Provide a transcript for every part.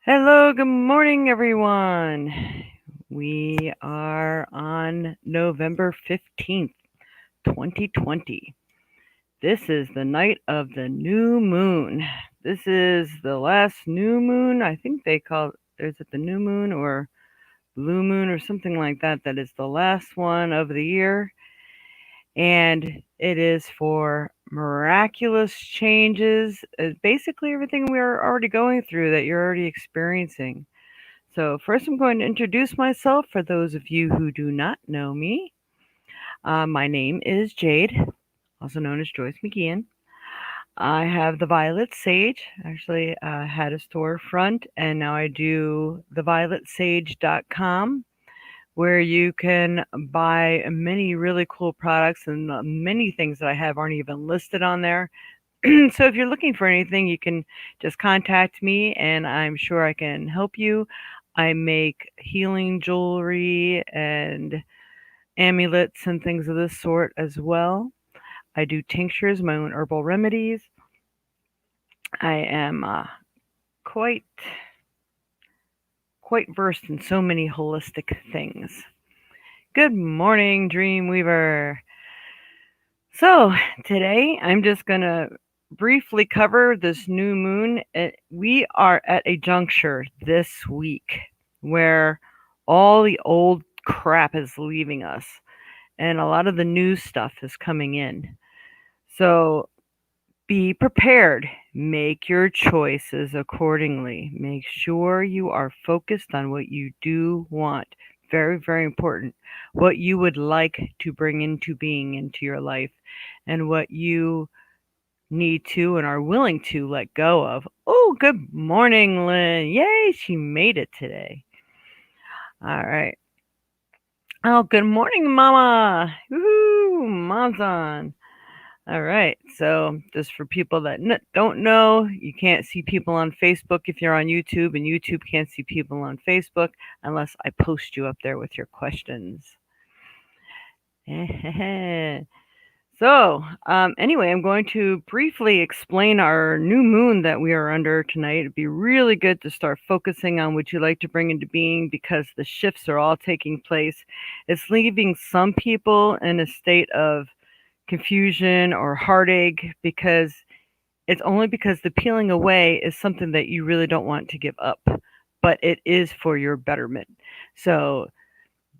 Hello, good morning, everyone. We are on November 15th, 2020. This is the night of the new moon. This is the last new moon. I think they call is it the new moon or blue moon or something like that? That is the last one of the year. And it is for miraculous changes. Basically, everything we are already going through that you're already experiencing. So, first, I'm going to introduce myself for those of you who do not know me. My name is Jade, also known as Joyce McGeehan. I have the Violet Sage. Actually, had a storefront, and now I do thevioletSage.com, where you can buy many really cool products, and many things that I have aren't even listed on there. So, if you're looking for anything, you can just contact me, and I'm sure I can help you. I make healing jewelry and amulets and things of this sort as well. I do tinctures, my own herbal remedies. I am quite quite versed in so many holistic things. Good morning, Dreamweaver. So today I'm just gonna briefly cover this new moon. We are at a juncture this week where all the old crap is leaving us and a lot of the new stuff is coming in. So be prepared. Make your choices accordingly. Make sure you are focused on what you do want. Very, very important. What you would like to bring into being into your life and what you need to and are willing to let go of. Oh, good morning, Lynn. Yay, she made it today. All right. Oh, good morning, Mama. Woohoo, Mom's on. All right. So, just for people that don't know, you can't see people on Facebook if you're on YouTube, and YouTube can't see people on Facebook unless I post you up there with your questions. So, anyway, I'm going to briefly explain our new moon that we are under tonight. It'd be really good to start focusing on what you like to bring into being because the shifts are all taking place. It's leaving some people in a state of confusion or heartache because it's only because the peeling away is something that you really don't want to give up, but it is for your betterment. So,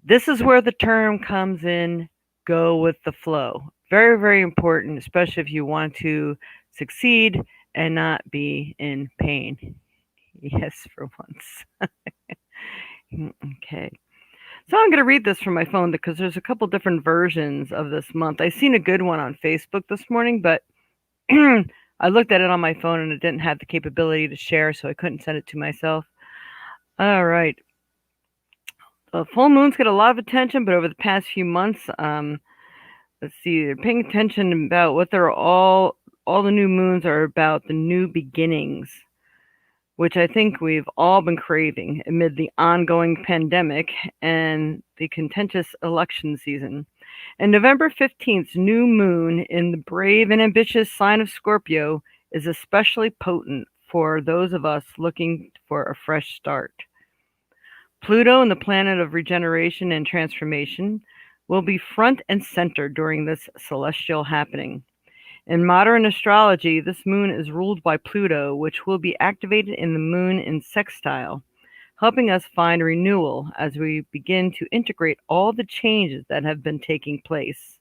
this is where the term comes in go with the flow. Very, very important, especially if you want to succeed and not be in pain. Yes, for once. Okay. So I'm going to read this from my phone because there's a couple different versions of this month. I seen a good one on Facebook this morning, but I looked at it on my phone and it didn't have the capability to share, so I couldn't send it to myself. All right. Full moons get a lot of attention, but over the past few months, let's see, they're paying attention about what they're all the new moons are about the new beginnings, which I think we've all been craving amid the ongoing pandemic and the contentious election season. And November 15th's new moon in the brave and ambitious sign of Scorpio is especially potent for those of us looking for a fresh start. Pluto and the planet of regeneration and transformation will be front and center during this celestial happening. In modern astrology, this moon is ruled by Pluto, which will be activated in the moon in sextile, helping us find renewal as we begin to integrate all the changes that have been taking place.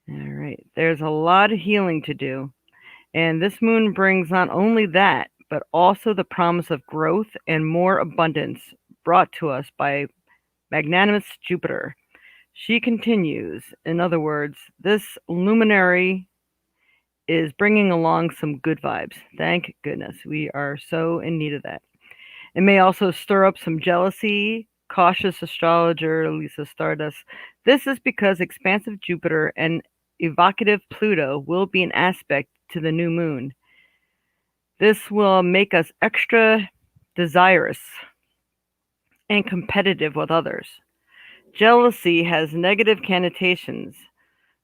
All right, there's a lot of healing to do, and this moon brings not only that, but also the promise of growth and more abundance brought to us by magnanimous Jupiter. She continues, in other words, this luminary is bringing along some good vibes. Thank goodness. We are so in need of that. It may also stir up some jealousy. Cautious astrologer Lisa Stardust. This is because expansive Jupiter and evocative Pluto will be an aspect to the new moon. This will make us extra desirous and competitive with others. Jealousy has negative connotations,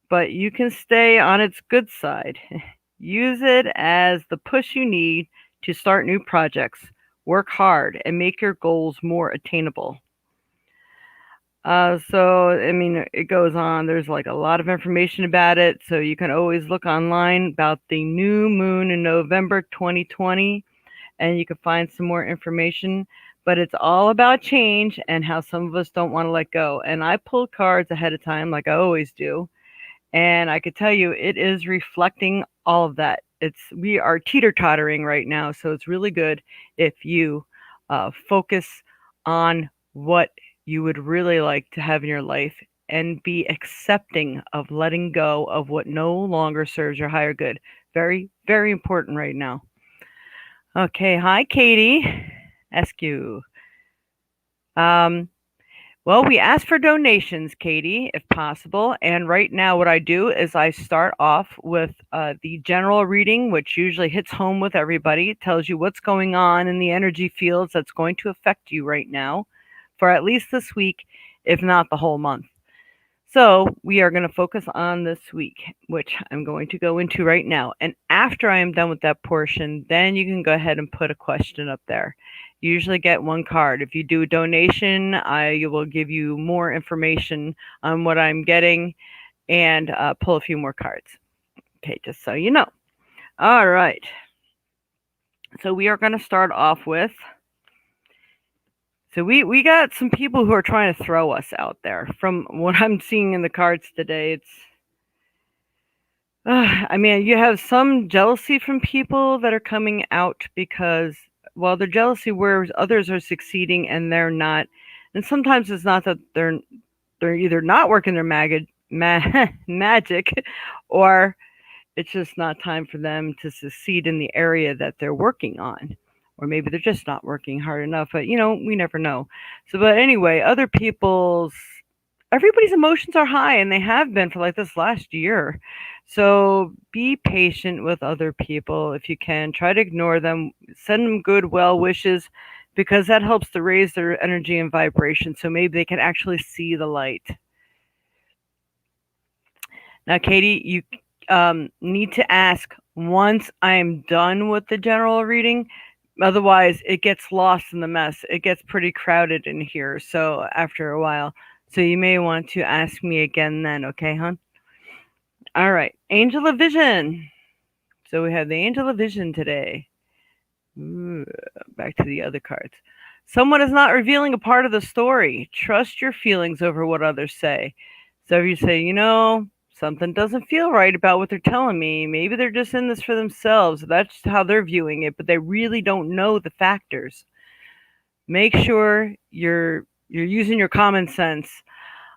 but you can stay on its good side. Use it as the push you need to start new projects, work hard, and make your goals more attainable. So, I mean, it goes on. There's like a lot of information about it. So you can always look online about the new moon in November 2020, and you can find some more information. But it's all about change and how some of us don't want to let go. And I pulled cards ahead of time, like I always do. And I could tell you it is reflecting all of that. We are teeter-tottering right now, so it's really good if you focus on what you would really like to have in your life and be accepting of letting go of what no longer serves your higher good. Very, very important right now. Okay, hi Katie. Ask you. Um, Well, we asked for donations, Katie, if possible. And right now, what I do is I start off with the general reading, which usually hits home with everybody. It tells you what's going on in the energy fields that's going to affect you right now for at least this week, if not the whole month. So we are going to focus on this week, which I'm going to go into right now. And after I am done with that portion, then you can go ahead and put a question up there. You usually get one card. If you do a donation, I will give you more information on what I'm getting and pull a few more cards. Okay, just so you know. All right. So we are going to start off with. So we got some people who are trying to throw us out there. From what I'm seeing in the cards today, it's I mean, you have some jealousy from people that are coming out because, well, they're jealousy where others are succeeding and they're not. And sometimes it's not that they're either not working their magic, or it's just not time for them to succeed in the area that they're working on. Or maybe they're just not working hard enough. But we never know. So, but anyway, everybody's emotions are high and they have been for like this last year. So be patient with other people if you can. Try to ignore them. Send them good well wishes because that helps to raise their energy and vibration so maybe they can actually see the light. Now, Katie, you need to ask once I am done with the general reading. Otherwise, it gets lost in the mess. It gets pretty crowded in here. So after a while. So you may want to ask me again then, okay, hon? All right. Angel of Vision. So we have the Angel of Vision today. Ooh, back to the other cards. Someone is not revealing a part of the story. Trust your feelings over what others say. So if you say, something doesn't feel right about what they're telling me, maybe they're just in this for themselves. That's how they're viewing it, but they really don't know the factors. Make sure you're using your common sense.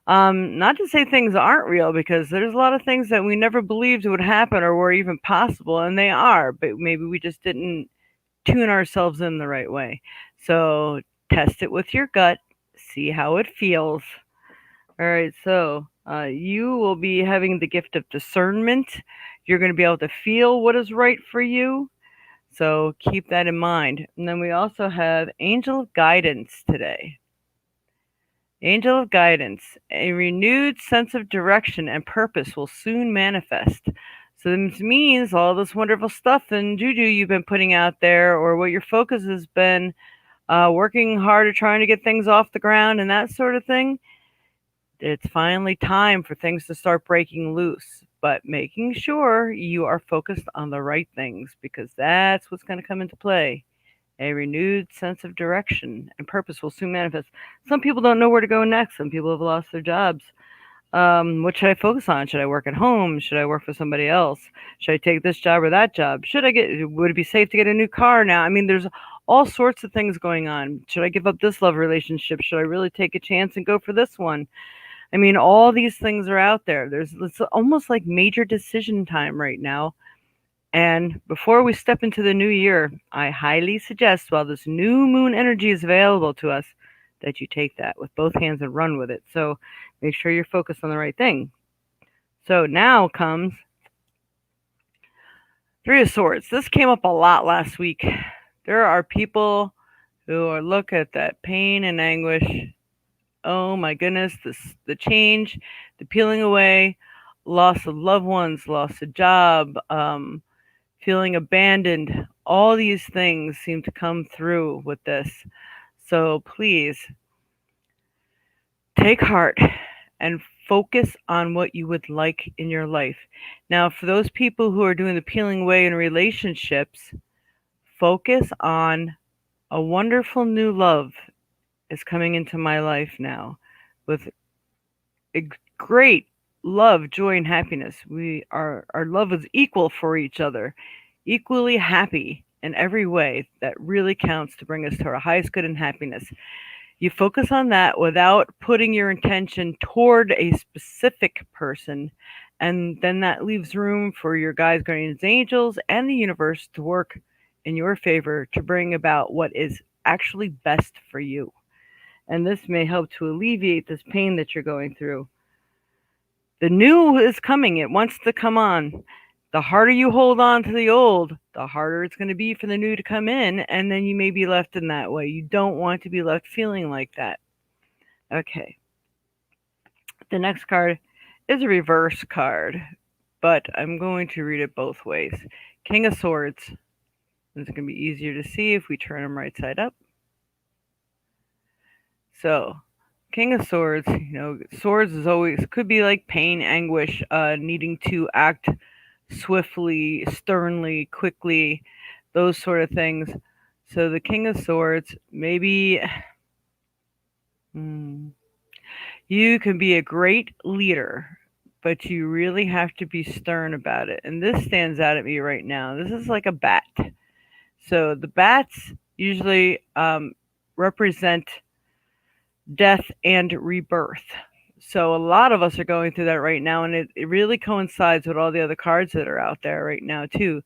Not to say things aren't real, because there's a lot of things that we never believed would happen or were even possible, and they are, but maybe we just didn't tune ourselves in the right way. So test it with your gut, see how it feels. All right, so you will be having the gift of discernment. You're going to be able to feel what is right for you. So keep that in mind. And then we also have Angel of Guidance today. Angel of Guidance. A renewed sense of direction and purpose will soon manifest. So this means all this wonderful stuff and juju you've been putting out there, or what your focus has been, working hard at trying to get things off the ground and that sort of thing, it's finally time for things to start breaking loose. But making sure you are focused on the right things, because that's what's going to come into play. A renewed sense of direction and purpose will soon manifest. Some people don't know where to go next. Some people have lost their jobs. What should I focus on? Should I work at home? Should I work for somebody else? Should I take this job or that job? Would it be safe to get a new car now? I mean, there's all sorts of things going on. Should I give up this love relationship? Should I really take a chance and go for this one? I mean, all these things are out there. It's almost like major decision time right now. And before we step into the new year, I highly suggest, while this new moon energy is available to us, that you take that with both hands and run with it. So make sure you're focused on the right thing. So now comes Three of Swords. This came up a lot last week. There are people who look at that pain and anguish. Oh my goodness, the change, the peeling away, loss of loved ones, loss of job, feeling abandoned, all these things seem to come through with this. So please take heart and focus on what you would like in your life. Now, for those people who are doing the peeling away in relationships, focus on a wonderful new love is coming into my life now with a great love, joy, and happiness. Our love is equal for each other, equally happy in every way that really counts to bring us to our highest good and happiness. You focus on that without putting your intention toward a specific person, and then that leaves room for your guides, guardians, angels, and the universe to work in your favor to bring about what is actually best for you. And this may help to alleviate this pain that you're going through. The new is coming, it wants to come on. The harder you hold on to the old, the harder it's going to be for the new to come in, and then you may be left in that way. You don't want to be left feeling like that. Okay. The next card is a reverse card, but I'm going to read it both ways. King of Swords. It's going to be easier to see if we turn them right side up. So, King of Swords, swords is always could be like pain, anguish, needing to act swiftly, sternly, quickly, those sort of things. So the King of Swords, maybe you can be a great leader, but you really have to be stern about it. And this stands out at me right now. This is like a bat. So the bats usually represent death and rebirth. So a lot of us are going through that right now, and it really coincides with all the other cards that are out there right now too.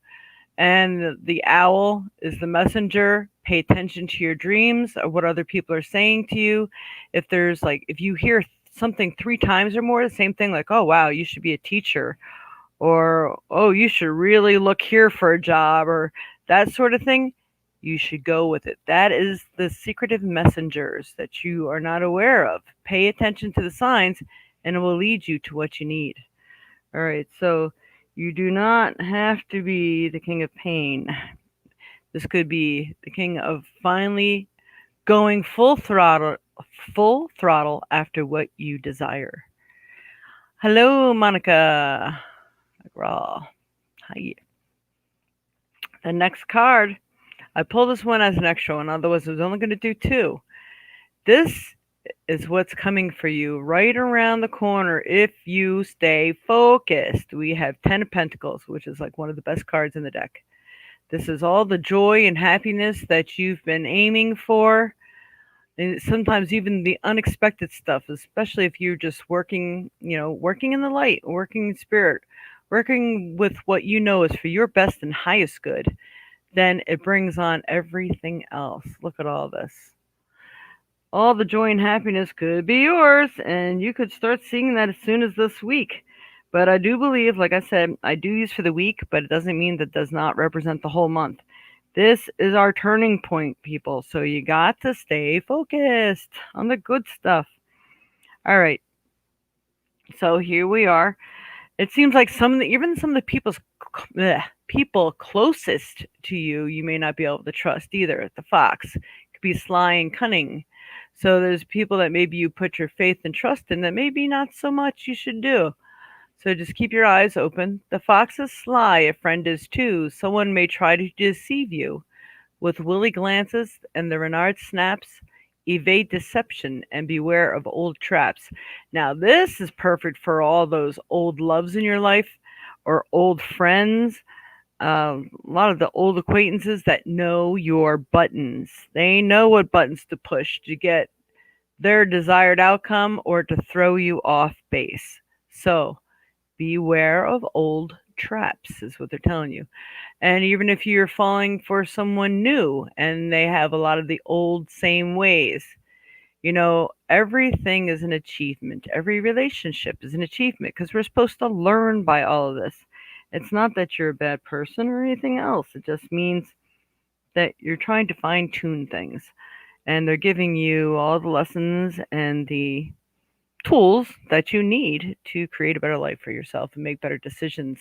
And the owl is the messenger. Pay attention to your dreams of what other people are saying to you. If you hear something 3 times or more, the same thing, like, oh wow, you should be a teacher, or oh, you should really look here for a job, or that sort of thing, you should go with it. That is the secretive messengers that you are not aware of. Pay attention to the signs, and it will lead you to what you need. All right, so you do not have to be the king of pain. This could be the king of finally going full throttle after what you desire. Hello, Monica. McGraw. Hi. The next card, I pulled this one as an extra one, otherwise I was only going to do 2. This is what's coming for you right around the corner if you stay focused. We have 10 of Pentacles, which is like one of the best cards in the deck. This is all the joy and happiness that you've been aiming for. And sometimes even the unexpected stuff, especially if you're just working in the light, working in spirit, working with what you know is for your best and highest good, then it brings on everything else. Look at all this. All the joy and happiness could be yours, and you could start seeing that as soon as this week. But I do believe, like I said, I do use for the week, but it doesn't mean that does not represent the whole month. This is our turning point, people. So you got to stay focused on the good stuff. All right. So here we are. It seems like even some of the people closest to you, you may not be able to trust either. The fox could be sly and cunning. So there's people that maybe you put your faith and trust in that maybe not so much you should do. So just keep your eyes open. The fox is sly, a friend is too. Someone may try to deceive you. With woolly glances and the Renard snaps, evade deception and beware of old traps. Now, this is perfect for all those old loves in your life or old friends. A lot of the old acquaintances that know your buttons. They know what buttons to push to get their desired outcome or to throw you off base. So, beware of old traps, is what they're telling you. And even if you're falling for someone new and they have a lot of the old same ways, everything is an achievement. Every relationship is an achievement because we're supposed to learn by all of this. It's not that you're a bad person or anything else. It just means that you're trying to fine tune things. And they're giving you all the lessons and the tools that you need to create a better life for yourself and make better decisions.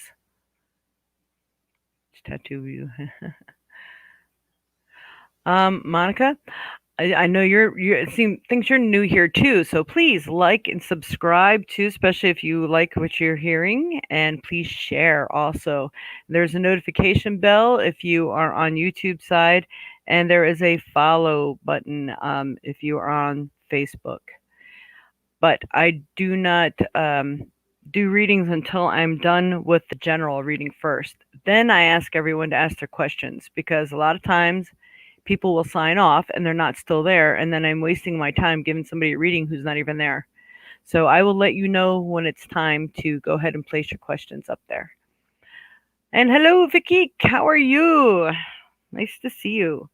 Tattoo you. Monica, I know it seems thinks you're new here too, so please like and subscribe too, especially if you like what you're hearing, and please share also. There's a notification bell if you are on YouTube side, and there is a follow button if you are on Facebook. But I do not do readings until I'm done with the general reading first. Then I ask everyone to ask their questions because a lot of times people will sign off and they're not still there, and then I'm wasting my time giving somebody a reading who's not even there. So I will let you know when it's time to go ahead and place your questions up there. And hello, Vicky. How are you? Nice to see you.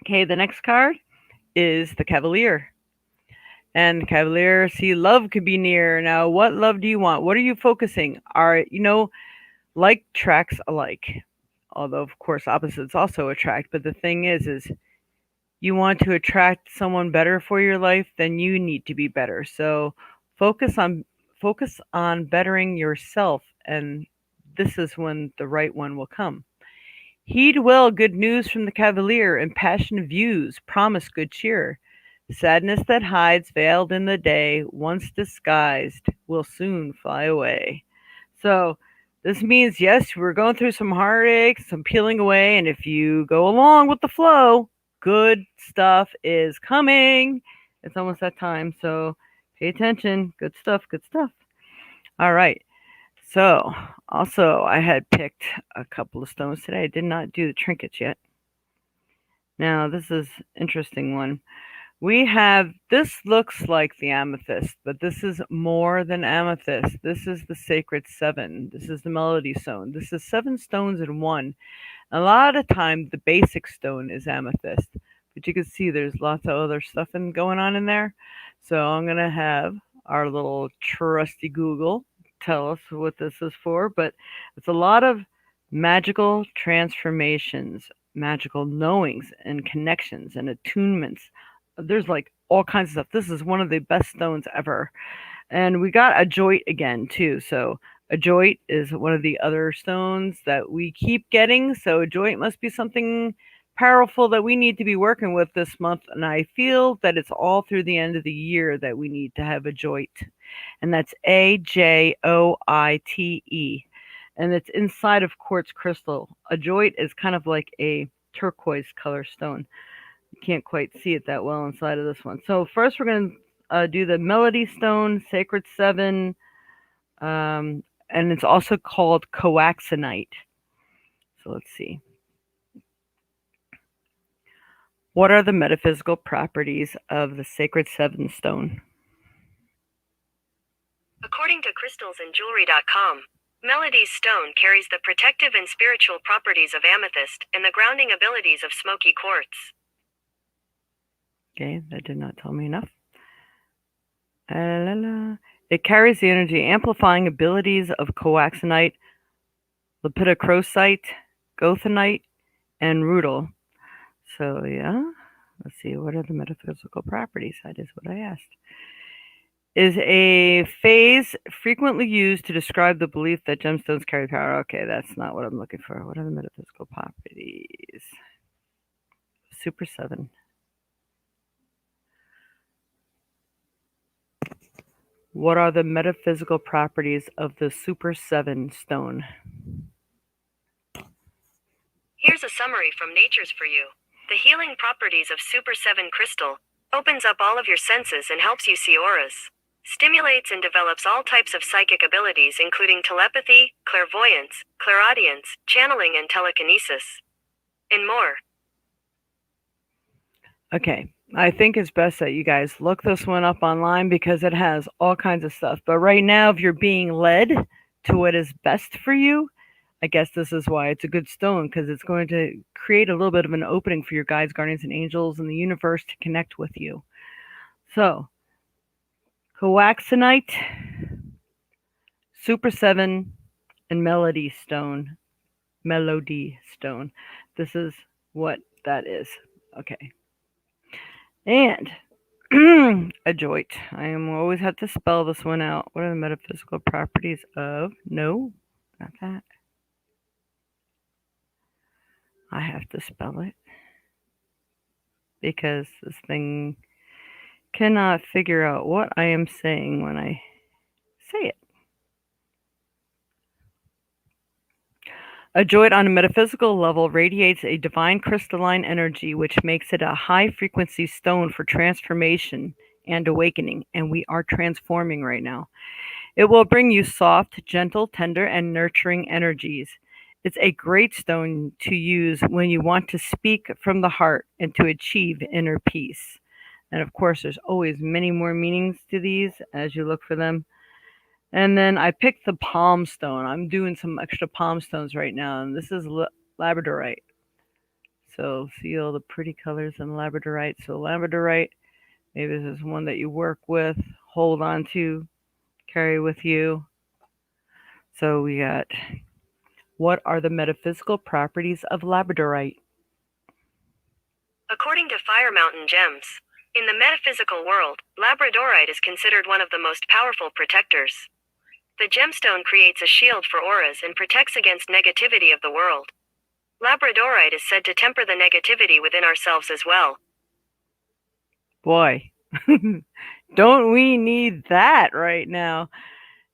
Okay, the next card is the Cavalier. And the Cavalier, see, love could be near. Now, what love do you want? What are you focusing? Like tracks alike. Although, of course, opposites also attract. But the thing is you want to attract someone better for your life, then you need to be better. So focus on focus on bettering yourself, and this is when the right one will come. Heed well good news from the Cavalier, impassioned views promise good cheer. Sadness that hides veiled in the day, once disguised, will soon fly away. So this means, yes, we're going through some heartache, some peeling away, and if you go along with the flow, good stuff is coming. It's almost that time, so pay attention. Good stuff, good stuff. All right. So, also, I had picked a couple of stones today. I did not do the trinkets yet. Now, this is interesting one. We have this looks like the amethyst, but this is more than amethyst. This is the sacred seven. This is the melody stone. This is seven stones in one. A lot of time, the basic stone is amethyst, but you can see there's lots of other stuff going on in there. So I'm gonna have our little trusty Google tell us what this is for, but it's a lot of magical transformations, magical knowings and connections and attunements. There's like all kinds of stuff. This is one of the best stones ever. And we got a joint again too. So a joint is one of the other stones that we keep getting. So a joint must be something powerful that we need to be working with this month. And I feel that it's all through the end of the year that we need to have a joint. And that's AJOITE. And it's inside of quartz crystal. A joint is kind of like a turquoise color stone. You can't quite see it that well inside of this one. So first we're going to do the Melody Stone, Sacred Seven, and it's also called coaxinite. So let's see. What are the metaphysical properties of the Sacred Seven Stone? According to crystalsandjewelry.com, Melody's stone carries the protective and spiritual properties of amethyst and the grounding abilities of smoky quartz. Okay, that did not tell me enough. It carries the energy amplifying abilities of coaxinite, lepidocrosite, gothonite, and rutile. So yeah, let's see. What are the metaphysical properties? That is what I asked. Is a phase frequently used to describe the belief that gemstones carry power? Okay, that's not what I'm looking for. What are the metaphysical properties? Super 7. What are the metaphysical properties of the Super 7 stone? Here's a summary from Nature's For You. The healing properties of Super 7 crystal opens up all of your senses and helps you see auras. Stimulates and develops all types of psychic abilities including telepathy, clairvoyance, clairaudience, channeling and telekinesis, and more. Okay, I think it's best that you guys look this one up online because it has all kinds of stuff. But right now, if you're being led to what is best for you, I guess this is why it's a good stone because it's going to create a little bit of an opening for your guides, guardians, and angels in the universe to connect with you. So, coaxinite, Super 7, and Melody Stone. Melody Stone. This is what that is. Okay. And adjoit. I always have to spell this one out. What are the metaphysical properties of? No, not that. I have to spell it. because this thing cannot figure out what I am saying when I say it. A joint on a metaphysical level radiates a divine crystalline energy which makes it a high frequency stone for transformation and awakening, and we are transforming right now. It will bring you soft, gentle, tender, and nurturing energies. It's a great stone to use when you want to speak from the heart and to achieve inner peace. And of course, there's always many more meanings to these as you look for them. And then I picked the palm stone. I'm doing some extra palm stones right now, and this is labradorite. So see all the pretty colors in labradorite. So labradorite, maybe this is one that you work with, hold on to, carry with you. So we got, what are the metaphysical properties of labradorite? According to Fire Mountain Gems, in the metaphysical world, labradorite is considered one of the most powerful protectors. The gemstone creates a shield for auras and protects against negativity of the world. Labradorite is said to temper the negativity within ourselves as well. Boy, don't we need that right now?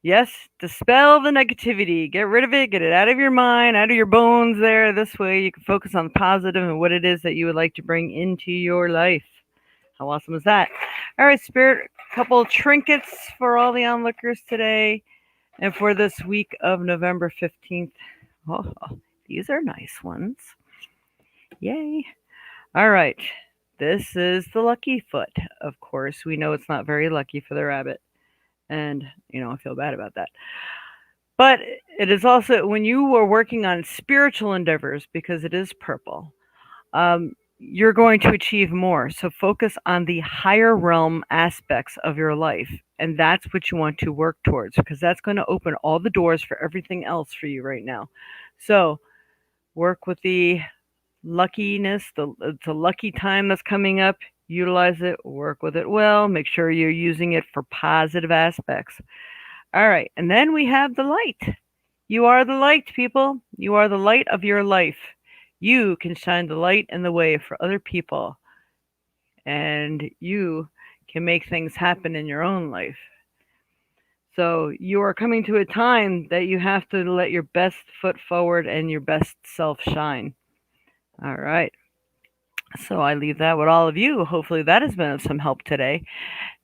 Yes, dispel the negativity. Get rid of it. Get it out of your mind, out of your bones there. This way you can focus on the positive and what it is that you would like to bring into your life. How awesome is that? All right, Spirit, a couple trinkets for all the onlookers today and for this week of November 15th. Oh, these are nice ones. Yay. All right. This is the lucky foot. Of course, we know it's not very lucky for the rabbit. And, I feel bad about that. But it is also when you are working on spiritual endeavors, because it is purple, you're going to achieve more. So focus on the higher realm aspects of your life. And that's what you want to work towards, because that's going to open all the doors for everything else for you right now. So work with the luckiness, it's a lucky time that's coming up. Utilize it, work with it well, make sure you're using it for positive aspects. All right, and then we have the light. You are the light, people. You are the light of your life. You can shine the light and the way for other people, and you can make things happen in your own life. So you are coming to a time that you have to let your best foot forward and your best self shine. All right. So I leave that with all of you. Hopefully that has been of some help today.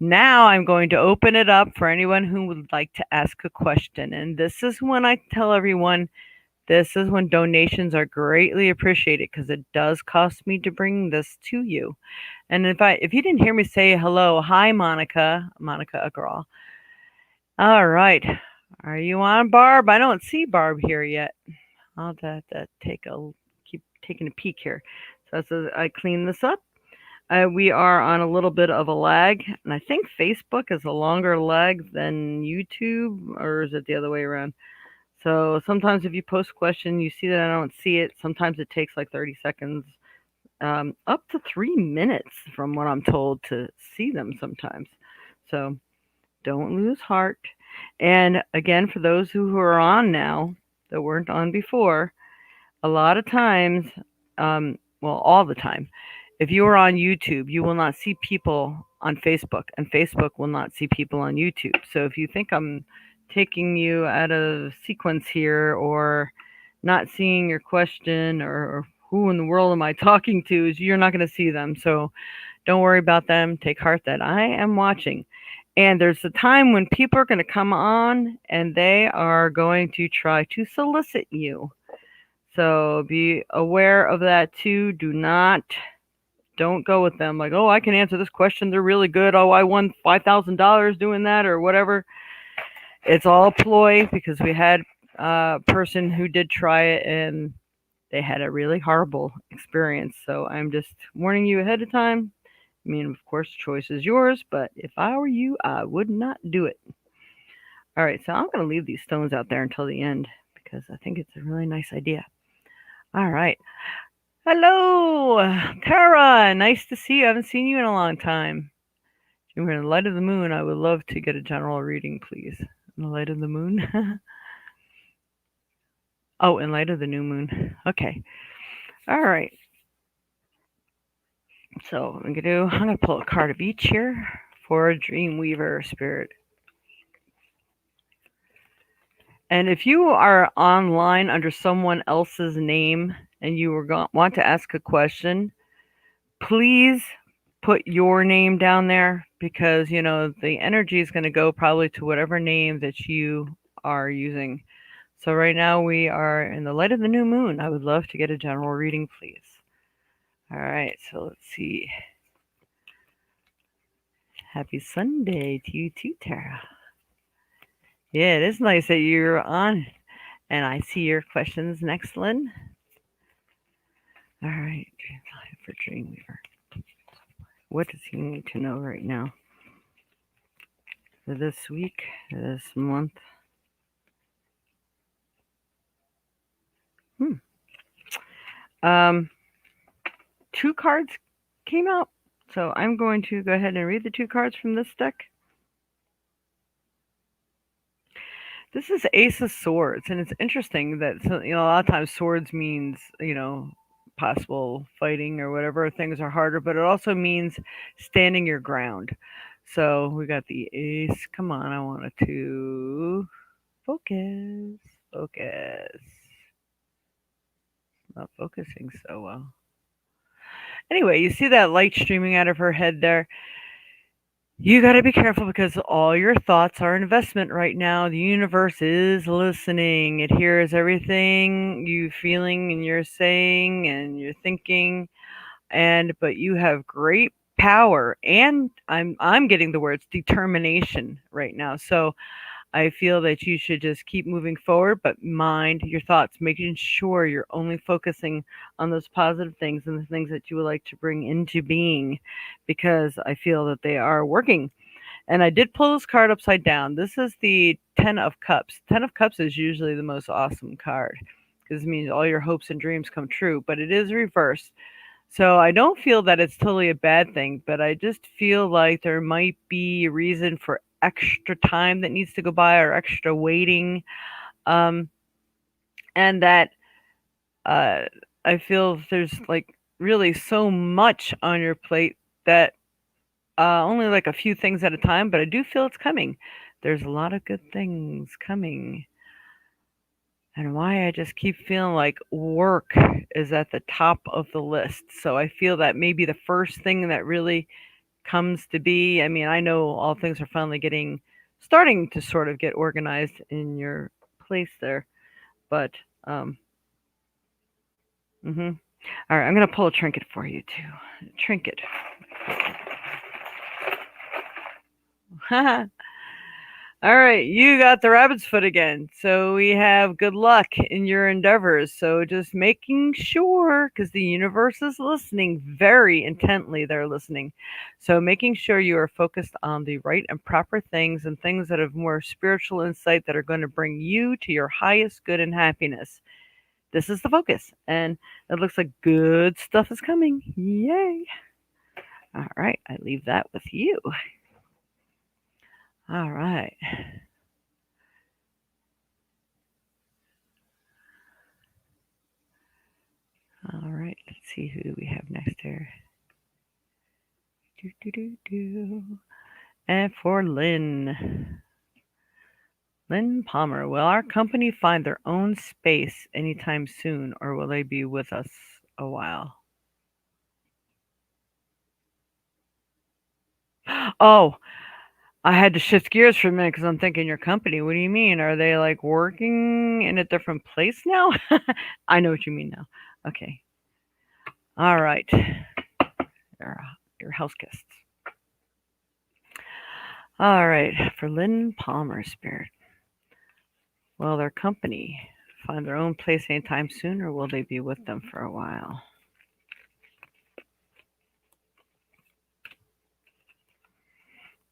Now I'm going to open it up for anyone who would like to ask a question. And this is when I tell everyone, this is when donations are greatly appreciated, because it does cost me to bring this to you. And if you didn't hear me say hello, hi Monica, Monica Agrawal. All right. Are you on, Barb? I don't see Barb here yet. I'll have to keep taking a peek here. So as I clean this up, we are on a little bit of a lag, and I think Facebook is a longer lag than YouTube, or is it the other way around? So sometimes if you post a question, you see that I don't see it. Sometimes it takes like 30 seconds, up to 3 minutes from what I'm told to see them sometimes. So don't lose heart. And again, for those who are on now that weren't on before, a lot of times, well, all the time, if you are on YouTube, you will not see people on Facebook, and Facebook will not see people on YouTube. So if you think I'm taking you out of sequence here, or not seeing your question, or who in the world am I talking to, is you're not going to see them. So don't worry about them. Take heart that I am watching. And there's a time when people are going to come on and they are going to try to solicit you. So be aware of that too. Don't go with them like, oh, I can answer this question. They're really good. Oh, I won $5,000 doing that or whatever. It's all a ploy, because we had a person who did try it and they had a really horrible experience. So I'm just warning you ahead of time. I mean, of course, the choice is yours, but if I were you, I would not do it. All right, so I'm going to leave these stones out there until the end, because I think it's a really nice idea. All right. Hello, Tara. Nice to see you. I haven't seen you in a long time. In the light of the moon, I would love to get a general reading, please. In the light of the moon? Oh, in light of the new moon. Okay. All right. So I'm gonna pull a card of each here for Dreamweaver Spirit. And if you are online under someone else's name and you want to ask a question, please put your name down there because the energy is going to go probably to whatever name that you are using. So right now we are in the light of the new moon. I would love to get a general reading, please. All right, so let's see. Happy Sunday to you too, Tara. Yeah, it is nice that you're on and I see your questions next, Lynn. All right, for Dreamweaver. What does he need to know right now? For this week, this month? Hmm. Um, two cards came out, so I'm going to go ahead and read the two cards from this deck. This is Ace of Swords, and it's interesting that a lot of times swords means possible fighting or whatever. Things are harder, but it also means standing your ground. So we got the Ace. Come on, I wanted to focus, focus. Not focusing so well. Anyway, you see that light streaming out of her head there. You got to be careful because all your thoughts are investment right now. The universe is listening. It hears everything you feeling and you're saying and you're thinking, but you have great power, and I'm getting the words determination right now. So I feel that you should just keep moving forward, but mind your thoughts, making sure you're only focusing on those positive things and the things that you would like to bring into being, because I feel that they are working. And I did pull this card upside down. This is the Ten of Cups. Ten of Cups is usually the most awesome card because it means all your hopes and dreams come true, but it is reversed. So I don't feel that it's totally a bad thing, but I just feel like there might be a reason for extra time that needs to go by or extra waiting. Um, and that uh, I feel there's like really so much on your plate that only like a few things at a time, but I do feel it's coming. There's a lot of good things coming. And why I just keep feeling like work is at the top of the list. So I feel that maybe the first thing that really comes to be. I mean, I know all things are finally starting to sort of get organized in your place there, but mhm. All right, I'm gonna pull a trinket for you too. Trinket. All right, you got the rabbit's foot again. So we have good luck in your endeavors. So just making sure, because the universe is listening very intently, they're listening. So making sure you are focused on the right and proper things and things that have more spiritual insight that are going to bring you to your highest good and happiness. This is the focus. And it looks like good stuff is coming. Yay. All right, I leave that with you. All right. All right, let's see who do we have next here. Do, do, do, do. And for Lynn. Lynn Palmer, will our company find their own space anytime soon, or will they be with us a while? Oh, I had to shift gears for a minute because I'm thinking your company. What do you mean? Are they like working in a different place now? I know what you mean now. Okay. All right. Your, your house guests. All right. For Lynn Palmer, spirit. Will their company find their own place anytime soon, or will they be with them for a while?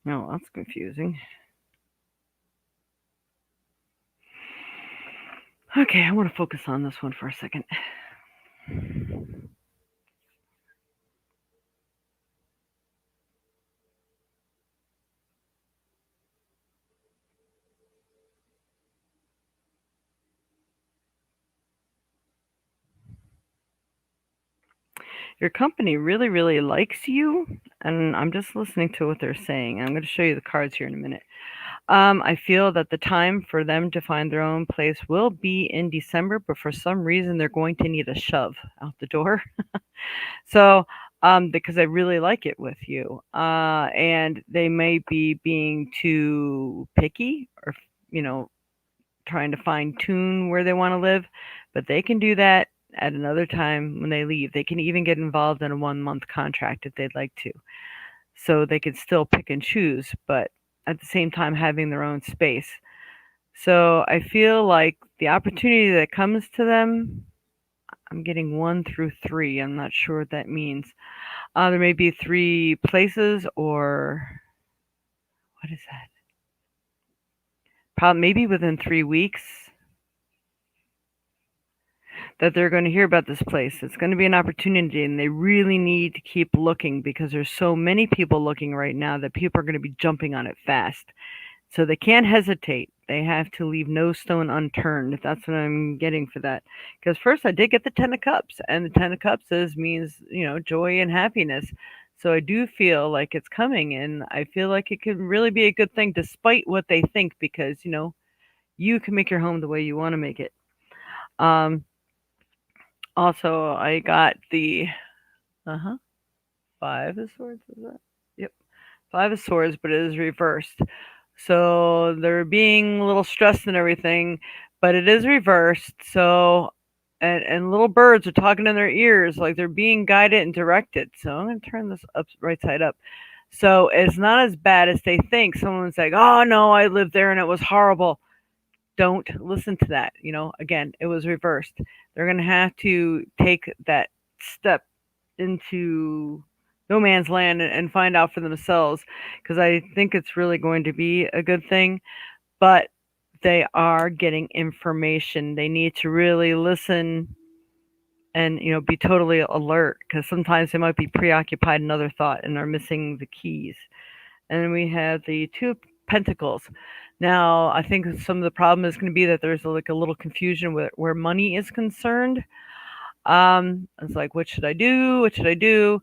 No, that's confusing. Okay, I want to focus on this one for a second. Your company really, really likes you, and I'm just listening to what they're saying. I'm going to show you the cards here in a minute. I feel that the time for them to find their own place will be in December, but for some reason they're going to need a shove out the door. So, because I really like it with you, and they may be being too picky or, you know, trying to fine tune where they want to live, but they can do that at another time when they leave. They can even get involved in a 1 month contract if they'd like to. So they can still pick and choose, but at the same time having their own space. So I feel like the opportunity that comes to them, I'm getting 1 through 3. I'm not sure what that means. There may be 3 places, or what is that? Probably maybe within 3 weeks that they're going to hear about this place. It's going to be an opportunity, and they really need to keep looking because there's so many people looking right now that people are going to be jumping on it fast. So they can't hesitate. They have to leave no stone unturned. That's what I'm getting for that. Because first I did get the 10 of Cups, and the 10 of Cups means joy and happiness. So I do feel like it's coming, and I feel like it could really be a good thing, despite what they think, because you can make your home the way you want to make it. Um, Also, I got the uh huh 5 of Swords. Is that? Yep, 5 of Swords, but it is reversed. So they're being a little stressed and everything, but it is reversed. So, and little birds are talking in their ears like they're being guided and directed. So I'm going to turn this up right side up. So it's not as bad as they think. Someone's like, "Oh no, I lived there and it was horrible." Don't listen to that. Again, it was reversed. They're going to have to take that step into no man's land and find out for themselves, because I think it's really going to be a good thing. But they are getting information. They need to really listen and be totally alert, because sometimes they might be preoccupied in other thought and are missing the keys. And then we have the 2 of Pentacles. Now, I think some of the problem is going to be that there's like a little confusion where money is concerned. It's like, what should I do? What should I do?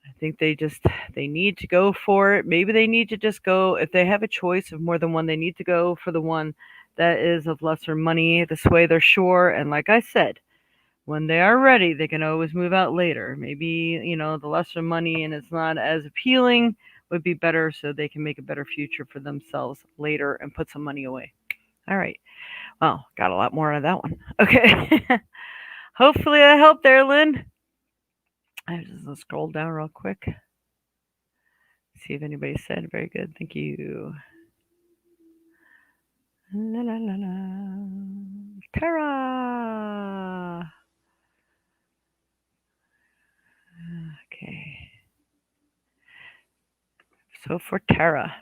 I think they need to go for it. Maybe they need to just go, if they have a choice of more than one, they need to go for the one that is of lesser money. This way they're sure. And like I said, when they are ready, they can always move out later. Maybe, the lesser money and it's not as appealing would be better, so they can make a better future for themselves later and put some money away. All right. Well, got a lot more out of that one. Okay. Hopefully that helped there, Lynn. I just gonna scroll down real quick. See if anybody said very good. Thank you. La la la la. Tara. Okay. So for Tara,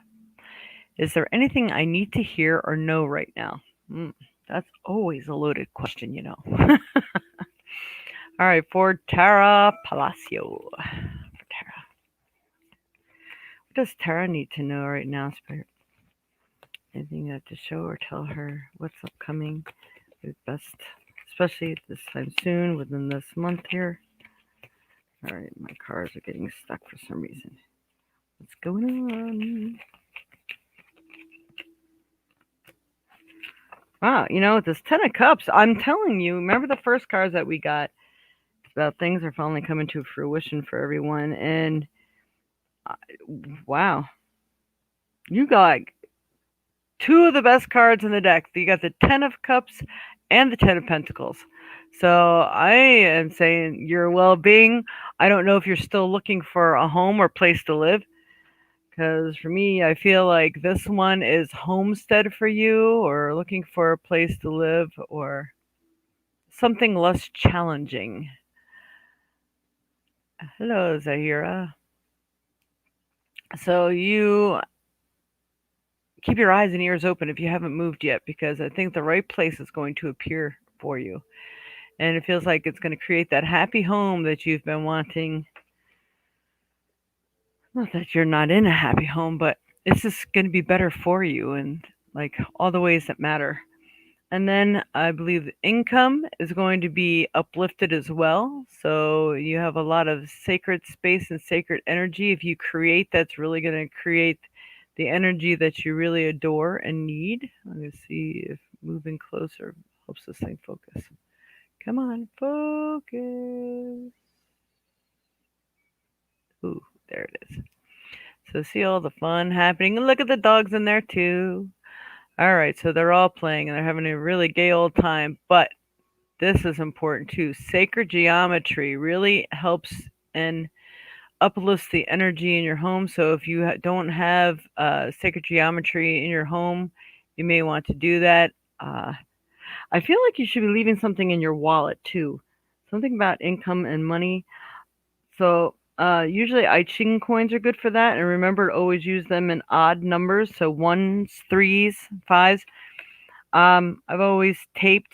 is there anything I need to hear or know right now? That's always a loaded question. All right, for Tara Palacio. For Tara. What does Tara need to know right now, Spirit? Anything you have to show or tell her what's upcoming is best, especially this time soon, within this month here. All right, my cards are getting stuck for some reason. What's going on? Wow, this 10 of Cups, I'm telling you, remember the first cards that we got? It's about things are finally coming to fruition for everyone. And uh, wow, you got 2 of the best cards in the deck. You got the 10 of Cups and the 10 of Pentacles. So I am saying your well-being. I don't know if you're still looking for a home or place to live, because for me, I feel like this one is homestead for you, or looking for a place to live, or something less challenging. Hello, Zahira. So you keep your eyes and ears open if you haven't moved yet, because I think the right place is going to appear for you. And it feels like it's going to create that happy home that you've been wanting. Not that you're not in a happy home, but it's just going to be better for you, and like all the ways that matter. And then I believe income is going to be uplifted as well. So you have a lot of sacred space and sacred energy. If you create, that's really going to create the energy that you really adore and need. Let me see if moving closer helps this thing focus. Come on, focus. Ooh, there it is. So see all the fun happening. And look at the dogs in there too. All right, so they're all playing and they're having a really gay old time. But this is important too. Sacred geometry really helps and uplifts the energy in your home. So if you don't have sacred geometry in your home, you may want to do that. Uh, I feel like you should be leaving something in your wallet too. Something about income and money. So usually I Ching coins are good for that. And remember to always use them in odd numbers. So ones, threes, fives. I've always taped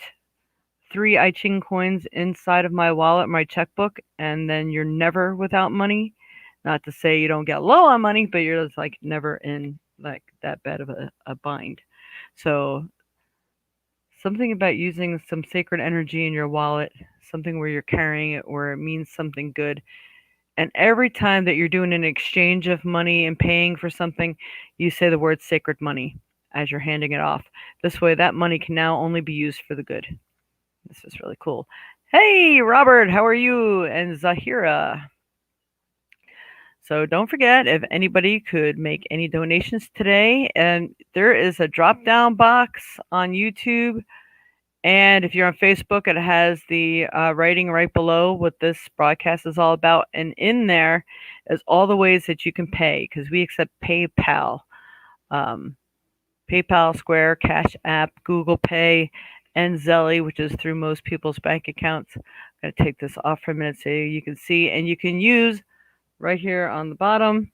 three I Ching coins inside of my wallet, my checkbook, and then you're never without money. Not to say you don't get low on money, but you're just like never in like that bad of a bind. So something about using some sacred energy in your wallet, something where you're carrying it where it means something good. And every time that you're doing an exchange of money and paying for something, you say the word sacred money as you're handing it off. This way, that money can now only be used for the good. This is really cool. Hey, Robert, how are you? And Zahira. So don't forget if anybody could make any donations today, and there is a drop down box on YouTube. And if you're on Facebook, it has the writing right below what this broadcast is all about. And in there is all the ways that you can pay because we accept PayPal. Um, PayPal, Square, Cash App, Google Pay, and Zelly, which is through most people's bank accounts. I'm going to take this off for a minute so you can see. And you can use right here on the bottom,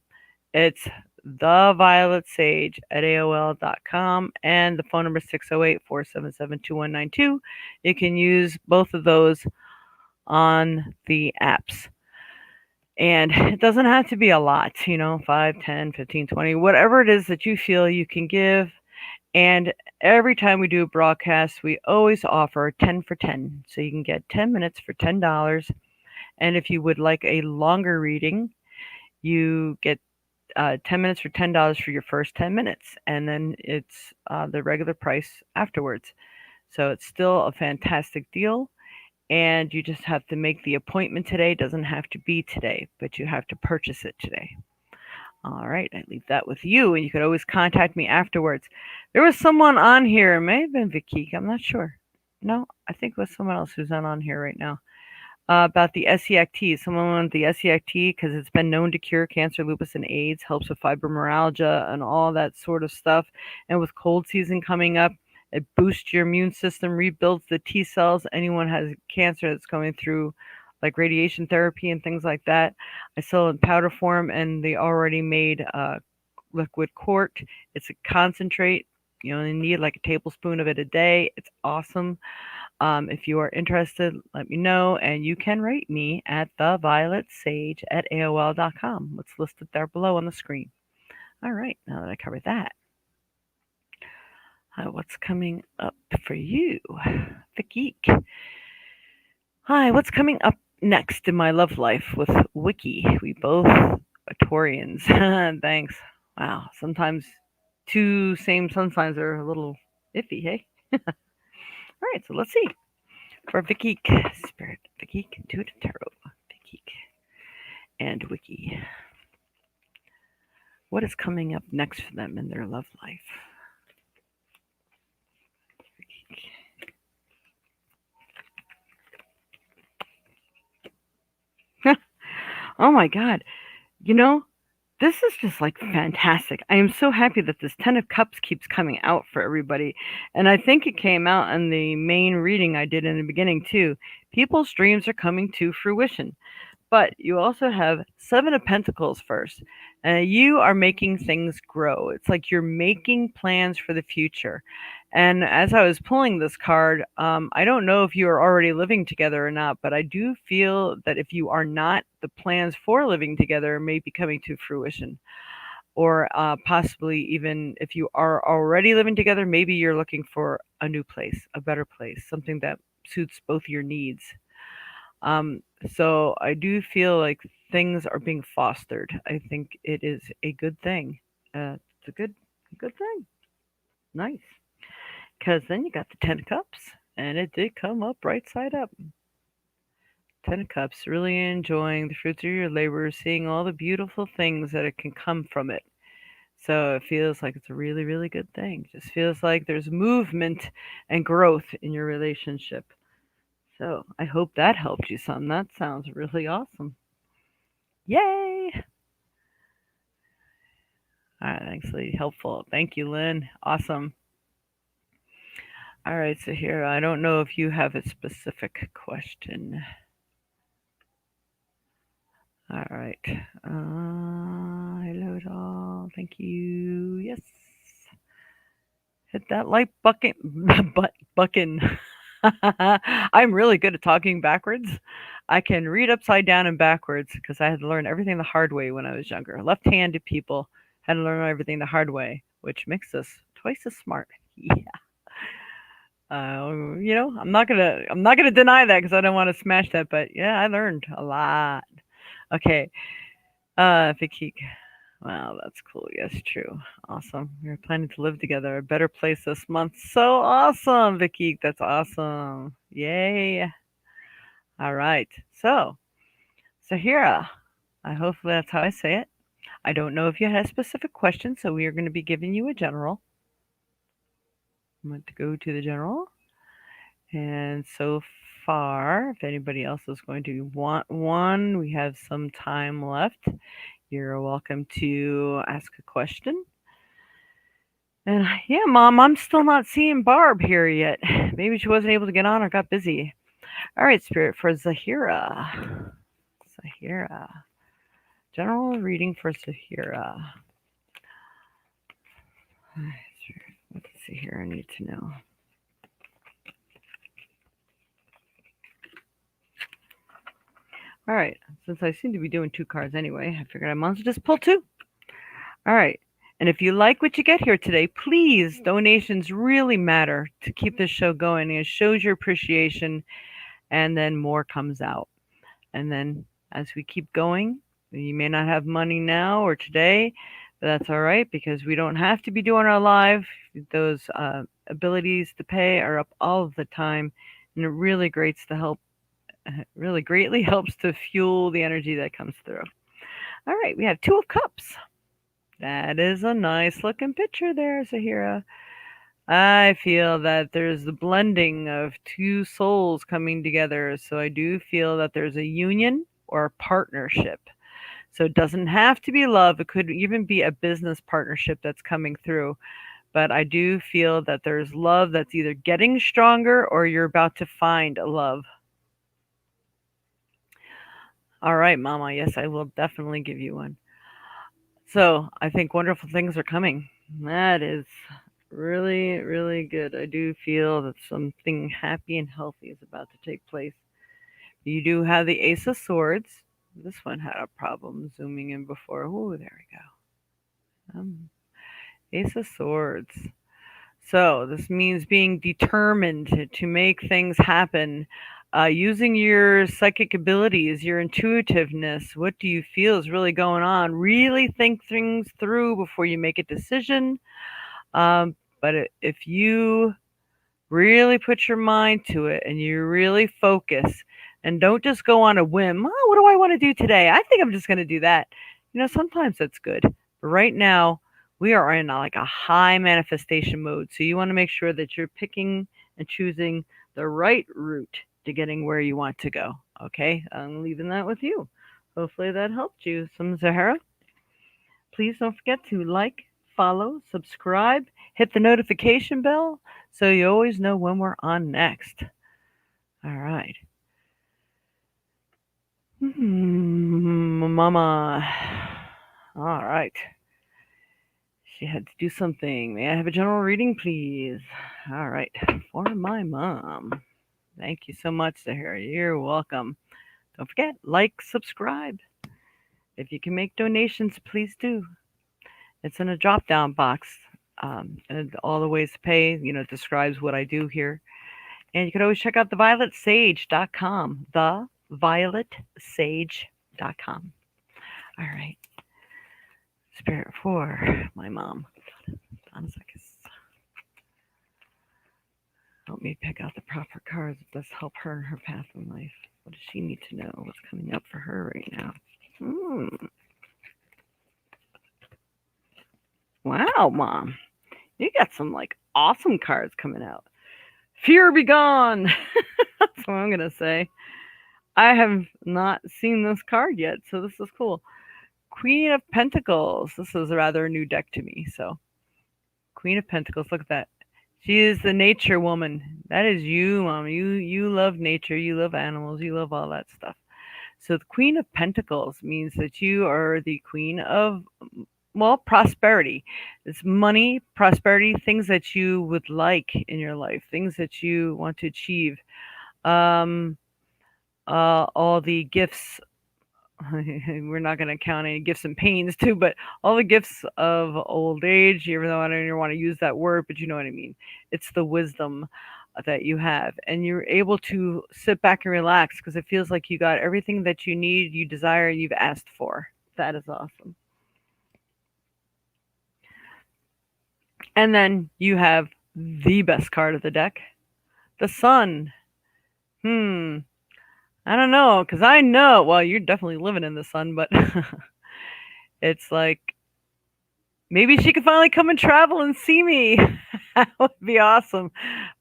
it's thevioletsage at AOL.com and the phone number 608-477-2192. You can use both of those on the apps. And it doesn't have to be a lot, 5, 10, 15, 20, whatever it is that you feel you can give. And every time we do a broadcast, we always offer 10 for 10. So you can get 10 minutes for $10. And if you would like a longer reading, you get 10 minutes for $10 for your first 10 minutes. And then it's the regular price afterwards. So it's still a fantastic deal. And you just have to make the appointment today. It doesn't have to be today, but you have to purchase it today. All right, I leave that with you, and you could always contact me afterwards. There was someone on here, it may have been Vicky, I'm not sure. No, I think it was someone else who's not on here right now. About the SEACT. Someone wanted the SEACT because it's been known to cure cancer, lupus, and AIDS, helps with fibromyalgia and all that sort of stuff. And with cold season coming up, it boosts your immune system, rebuilds the T cells. Anyone has cancer that's going through like radiation therapy and things like that. I sell it in powder form and the already made liquid quart. It's a concentrate. You only need like a tablespoon of it a day. It's awesome. If you are interested, let me know, and you can rate me at thevioletsage at AOL.com. What's listed there below on the screen. All right, now that I covered that, what's coming up for you? The Geek. Hi, what's coming up next in my love life with Wiki? We both are Taurians. Thanks. Wow, sometimes two same sun signs are a little iffy, hey? All right, so let's see. For Vicky Spirit, Vicky Intuitive Tarot, Vicky and Wiki. What is coming up next for them in their love life? Oh my god. You know, this is just like fantastic. I am so happy that this 10 of Cups keeps coming out for everybody. And I think it came out in the main reading I did in the beginning too. People's dreams are coming to fruition. But you also have Seven of Pentacles first. You are making things grow. It's like you're making plans for the future. And as I was pulling this card, I don't know if you are already living together or not, but I do feel that if you are not, the plans for living together may be coming to fruition. or possibly even if you are already living together, maybe you're looking for a new place, a better place, something that suits both your needs. Um, so I do feel like things are being fostered. I think it is a good thing. It's a good thing. Nice. Because then you got the 10 cups, and it did come up right side up. 10 cups, really enjoying the fruits of your labor, seeing all the beautiful things that it can come from it. So it feels like it's a really, really good thing. Just feels like there's movement and growth in your relationship. So I hope that helped you some. That sounds really awesome. Yay! All right, thanks, Lee. Helpful. Thank you, Lynn. Awesome. All right, so here, I don't know if you have a specific question. All right. Hello, all. Thank you. Yes. Hit that like bucket, button. I'm really good at talking backwards. I can read upside down and backwards because I had to learn everything the hard way when I was younger. Left-handed people had to learn everything the hard way, which makes us twice as smart. Yeah. I'm not gonna deny that because I don't want to smash that. But yeah, I learned a lot. Okay. Vicky. Wow, that's cool. Yes, true. Awesome. We're planning to live together. A better place this month. So awesome, Vicky. That's awesome. Yay. All right. So, Sahira, I hopefully that's how I say it. I don't know if you had a specific question, so we are going to be giving you a general. I'm going to go to the general. And so far, if anybody else is going to want one, we have some time left. You're welcome to ask a question. And yeah, Mom, I'm still not seeing Barb here yet. Maybe she wasn't able to get on or got busy. All right, Spirit, for Zahira. Zahira. General reading for Zahira. Let's see here. I need to know. All right. Since I seem to be doing two cards anyway, I figured I might as well just pull two. All right. And if you like what you get here today, please, donations really matter to keep this show going. It shows your appreciation, and then more comes out. And then as we keep going, you may not have money now or today, but that's all right because we don't have to be doing our live. Those abilities to pay are up all the time, and it really really greatly helps to fuel the energy that comes through. All right, we have Two of Cups. That is a nice looking picture there, Zahira. I feel that there's the blending of two souls coming together. So I do feel that there's a union or a partnership. So it doesn't have to be love, it could even be a business partnership that's coming through. But I do feel that there's love that's either getting stronger or you're about to find a love. All right, Mama. Yes, I will definitely give you one. So I think wonderful things are coming. That is really, really good. I do feel that something happy and healthy is about to take place. You do have the Ace of Swords. This one had a problem zooming in before. Oh, there we go. Ace of Swords. So this means being determined to make things happen. Using your psychic abilities, your intuitiveness, what do you feel is really going on? Really think things through before you make a decision. But if you really put your mind to it and you really focus and don't just go on a whim, oh, what do I want to do today? I think I'm just going to do that. Sometimes that's good. But right now, we are in like a high manifestation mode. So you want to make sure that you're picking and choosing the right route to getting where you want to go. Okay, I'm leaving that with you. Hopefully that helped you some, Zahara. Please don't forget to like, follow, subscribe, hit the notification bell so you always know when we're on next. All right. Mama. All right. She had to do something. May I have a general reading, please? All right. For my mom. Thank you so much, Zahara. You're welcome. Don't forget, like, subscribe. If you can make donations, please do. It's in a drop down box. And all the ways to pay, it describes what I do here. And you can always check out theviolet.sage.com. Theviolet.sage.com. All right. Spirit for my mom. Hold help me pick out the proper cards. Let's help her in her path in life. What does she need to know? What's coming up for her right now? Wow, Mom. You got some awesome cards coming out. Fear be gone. That's what I'm gonna say. I have not seen this card yet, so this is cool. Queen of Pentacles. This is a rather new deck to me. So, Queen of Pentacles. Look at that. She is the nature woman. That is you, Mom. You love nature. You love animals. You love all that stuff. So the Queen of Pentacles means that you are the queen of, well, prosperity. It's money, prosperity, things that you would like in your life, things that you want to achieve. Um, all the gifts. We're not going to count any gifts and pains too, but all the gifts of old age, even though I don't even want to use that word, but you know what I mean. It's the wisdom that you have, and you're able to sit back and relax because it feels like you got everything that you need, you desire, you've asked for. That is awesome. And then you have the best card of the deck, the Sun. Hmm. I don't know, because I know, well, you're definitely living in the sun, but it's like maybe she could finally come and travel and see me. That would be awesome.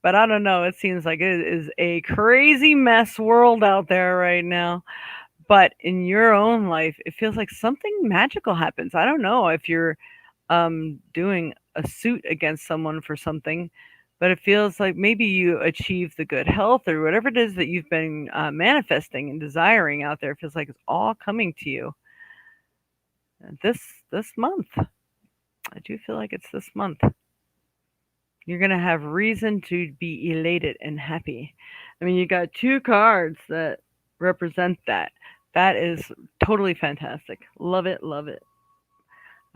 But I don't know. It seems like it is a crazy mess world out there right now. But in your own life, it feels like something magical happens. I don't know if you're doing a suit against someone for something, but it feels like maybe you achieve the good health or whatever it is that you've been manifesting and desiring out there. It feels like it's all coming to you this month. I do feel like it's this month. You're gonna have reason to be elated and happy. I mean, you got two cards that represent that. That is totally fantastic. Love it, love it.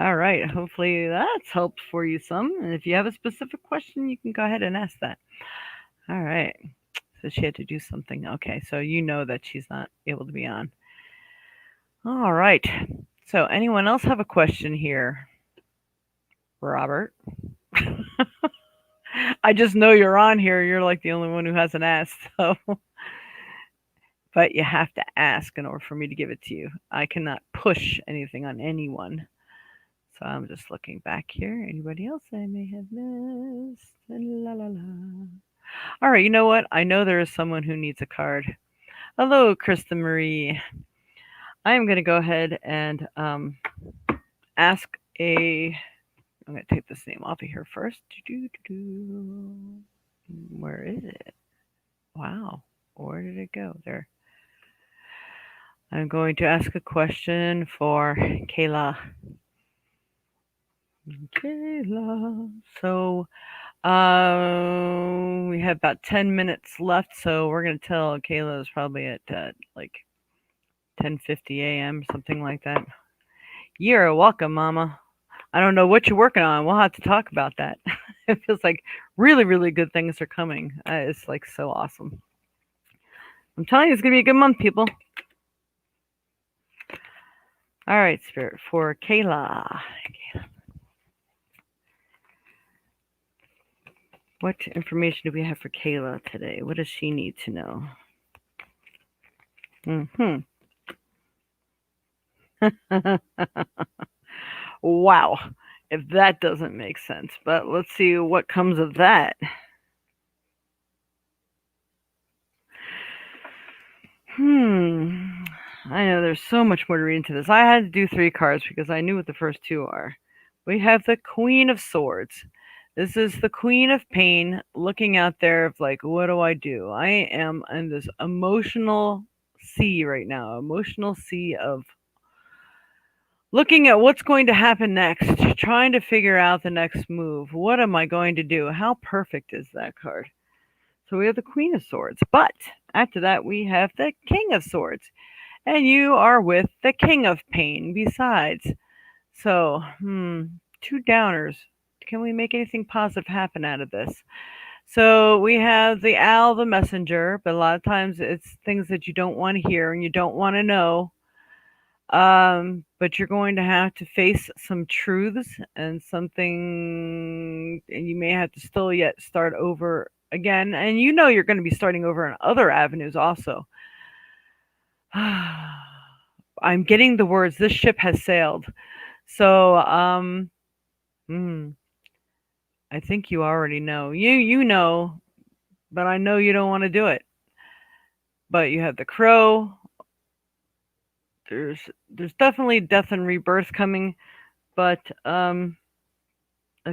All right. Hopefully that's helped for you some. And if you have a specific question, you can go ahead and ask that. All right. So she had to do something. Okay. So you know that she's not able to be on. All right. So anyone else have a question here? Robert? I just know you're on here. You're like the only one who hasn't asked. So, but you have to ask in order for me to give it to you. I cannot push anything on anyone. So I'm just looking back here. Anybody else I may have missed? La la la. All right, you know what? I know there is someone who needs a card. Hello, Krista Marie. I am going to go ahead and ask a. I'm going to take this name off of here first. Where is it? Wow. Where did it go? There. I'm going to ask a question for Kayla. Kayla. So, we have about 10 minutes left, so we're going to tell Kayla is probably at like 10:50 a.m., something like that. You're welcome, Mama. I don't know what you're working on. We'll have to talk about that. It feels like really, really good things are coming. It's like so awesome. I'm telling you, it's going to be a good month, people. All right, Spirit, for Kayla. What information do we have for Kayla today? What does she need to know? Wow, if that doesn't make sense. But let's see what comes of that. I know there's so much more to read into this. I had to do 3 cards because I knew what the first 2 are. We have the Queen of Swords. This is the Queen of Pain looking out there of like, what do I do? I am in this emotional sea right now, emotional sea of looking at what's going to happen next, trying to figure out the next move. What am I going to do? How perfect is that card? So we have the Queen of Swords, but after that we have the King of Swords, and you are with the King of Pain besides. So, two downers. Can we make anything positive happen out of this? So we have the owl, the messenger, but a lot of times it's things that you don't want to hear and you don't want to know. But you're going to have to face some truths and something, and you may have to still yet start over again. And you know you're going to be starting over in other avenues also. I'm getting the words. This ship has sailed. So, hmm, I think you already know. You know, but I know you don't want to do it. But you have the crow. There's definitely death and rebirth coming, but I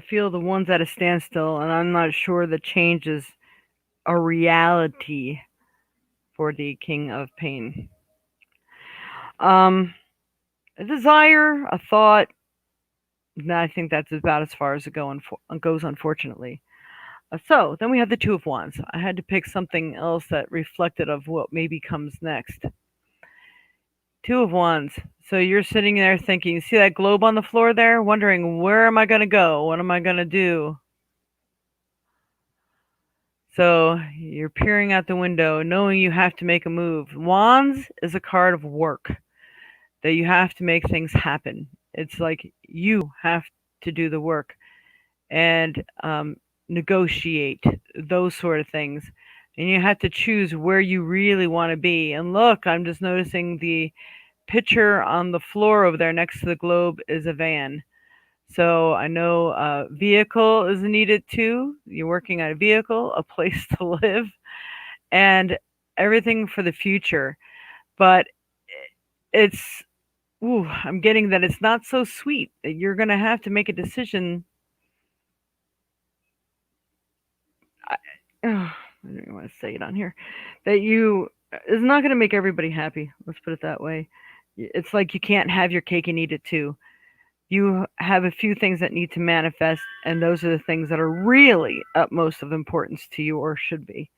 feel the one's at a standstill, and I'm not sure the change is a reality for the King of Pain. Um, a desire, a thought. I think that's about as far as goes, unfortunately. So then we have the Two of Wands. I had to pick something else that reflected of what maybe comes next. Two of Wands. So you're sitting there thinking, you see that globe on the floor there, wondering where am I going to go? What am I going to do? So you're peering out the window, knowing you have to make a move. Wands is a card of work, that you have to make things happen. It's like you have to do the work and negotiate those sort of things. And you have to choose where you really want to be. And look, I'm just noticing the picture on the floor over there next to the globe is a van. So I know a vehicle is needed too. You're working on a vehicle, a place to live, and everything for the future. But it's, ooh, I'm getting that it's not so sweet. You're going to have to make a decision. I, I don't want to say it on here. That you is not going to make everybody happy. Let's put it that way. It's like you can't have your cake and eat it too. You have a few things that need to manifest, and those are the things that are really utmost of importance to you or should be.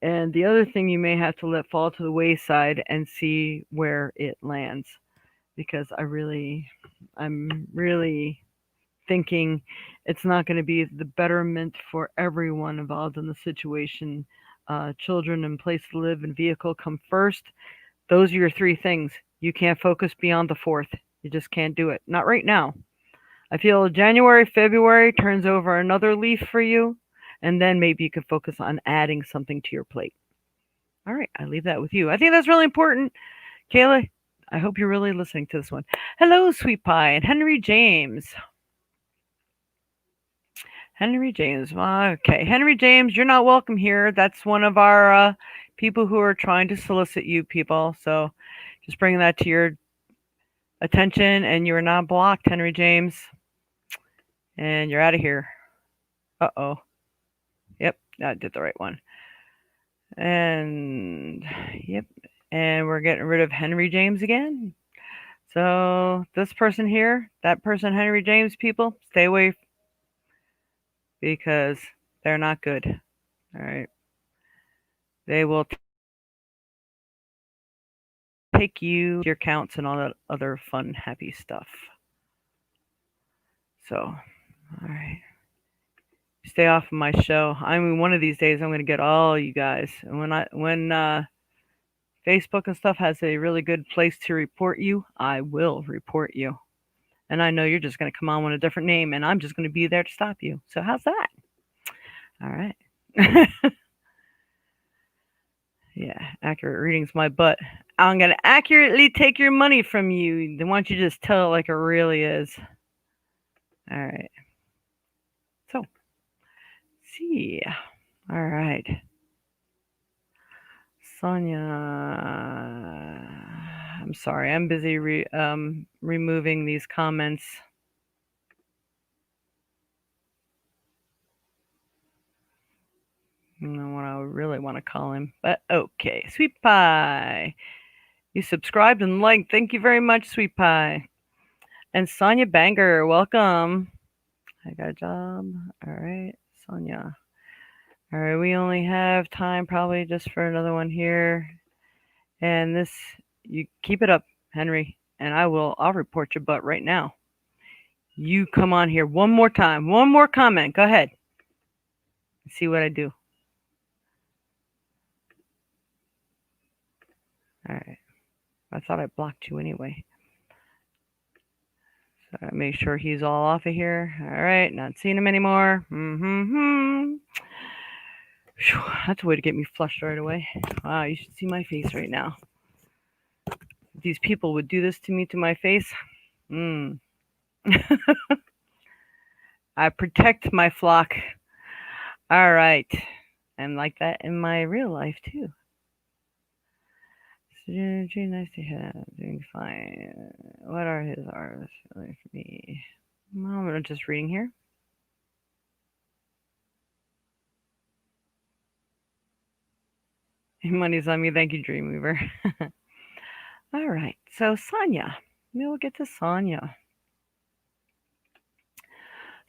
And the other thing you may have to let fall to the wayside and see where it lands. Because I'm really thinking it's not going to be the betterment for everyone involved in the situation. Children and place to live and vehicle come first. Those are your three things. You can't focus beyond the fourth. You just can't do it. Not right now. I feel January, February turns over another leaf for you, and then maybe you can focus on adding something to your plate. All right, I leave that with you. I think that's really important. Kayla, I hope you're really listening to this one. Hello, Sweet Pie and Henry James. Henry James. Okay, Henry James, you're not welcome here. That's one of our people who are trying to solicit you people. So just bringing that to your attention, and you're not blocked, Henry James. And you're out of here. Uh oh. Yep, I did the right one. And yep, and we're getting rid of Henry James again. So this person here, that person, Henry James, people, stay away because they're not good. All right, they will take you your counts and all that other fun, happy stuff. So, all right, stay off of my show. I mean, one of these days I'm going to get all you guys. And when Facebook and stuff has a really good place to report you, I will report you. And I know you're just going to come on with a different name, and I'm just going to be there to stop you. So how's that? All right. Yeah, accurate reading's my butt. I'm going to accurately take your money from you. Why don't you just tell it like it really is? All right. So, see. All right. Sonia. I'm sorry. I'm busy removing these comments. I don't know what I really want to call him, but okay. Sweet Pie. You subscribed and liked. Thank you very much, Sweet Pie. And Sonia Banger, welcome. I got a job. All right, Sonia. All right, we only have time probably just for another one here. And this, you keep it up, Henry, and I'll report your butt right now. You come on here one more time. One more comment. Go ahead. See what I do. All right. I thought I blocked you anyway. So I make sure he's all off of here. All right. Not seeing him anymore. Mm-hmm. Whew, that's a way to get me flushed right away. Wow, you should see my face right now. If these people would do this to me to my face. Mm. I protect my flock. All right. I'm like that in my real life too. So, nice to have. Doing fine. What are his hours really for me? Well, I'm just reading here. Money's on me. Thank you, Dreamweaver. All right. So, Sonia. Maybe we'll get to Sonia.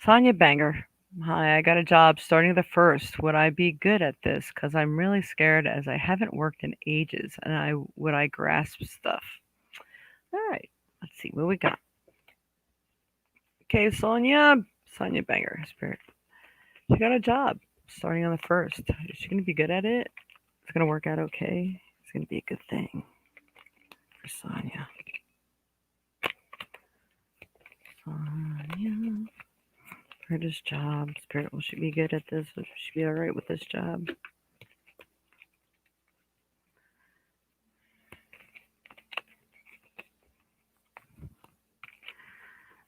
Sonia Banger. Hi, I got a job starting the first. Would I be good at this? Because I'm really scared as I haven't worked in ages and I grasp stuff. All right. Let's see what we got. Okay, Sonia. Sonia Banger. Spirit. She got a job starting on the first. Is she going to be good at it? It's going to work out okay. It's going to be a good thing for Sonia. Sonia. For this job. Spirit, will she be good at this? Will she be alright with this job?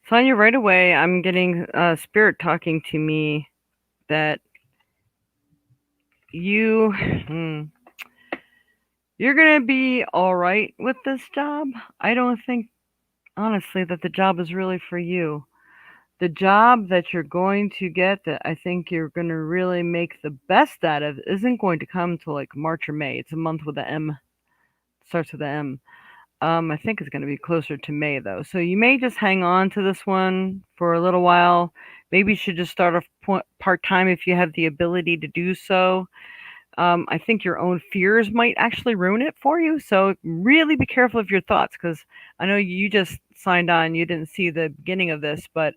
Sonia, right away, I'm getting Spirit talking to me that you're going to be alright with this job. I don't think, honestly, that the job is really for you. The job that you're going to get that I think you're going to really make the best out of isn't going to come till like March or May. It's a month with an M. Starts with an M. I think it's going to be closer to May though. So you may just hang on to this one for a little while. Maybe you should just start off part time if you have the ability to do so. I think your own fears might actually ruin it for you. So really be careful of your thoughts because I know you just signed on. You didn't see the beginning of this, but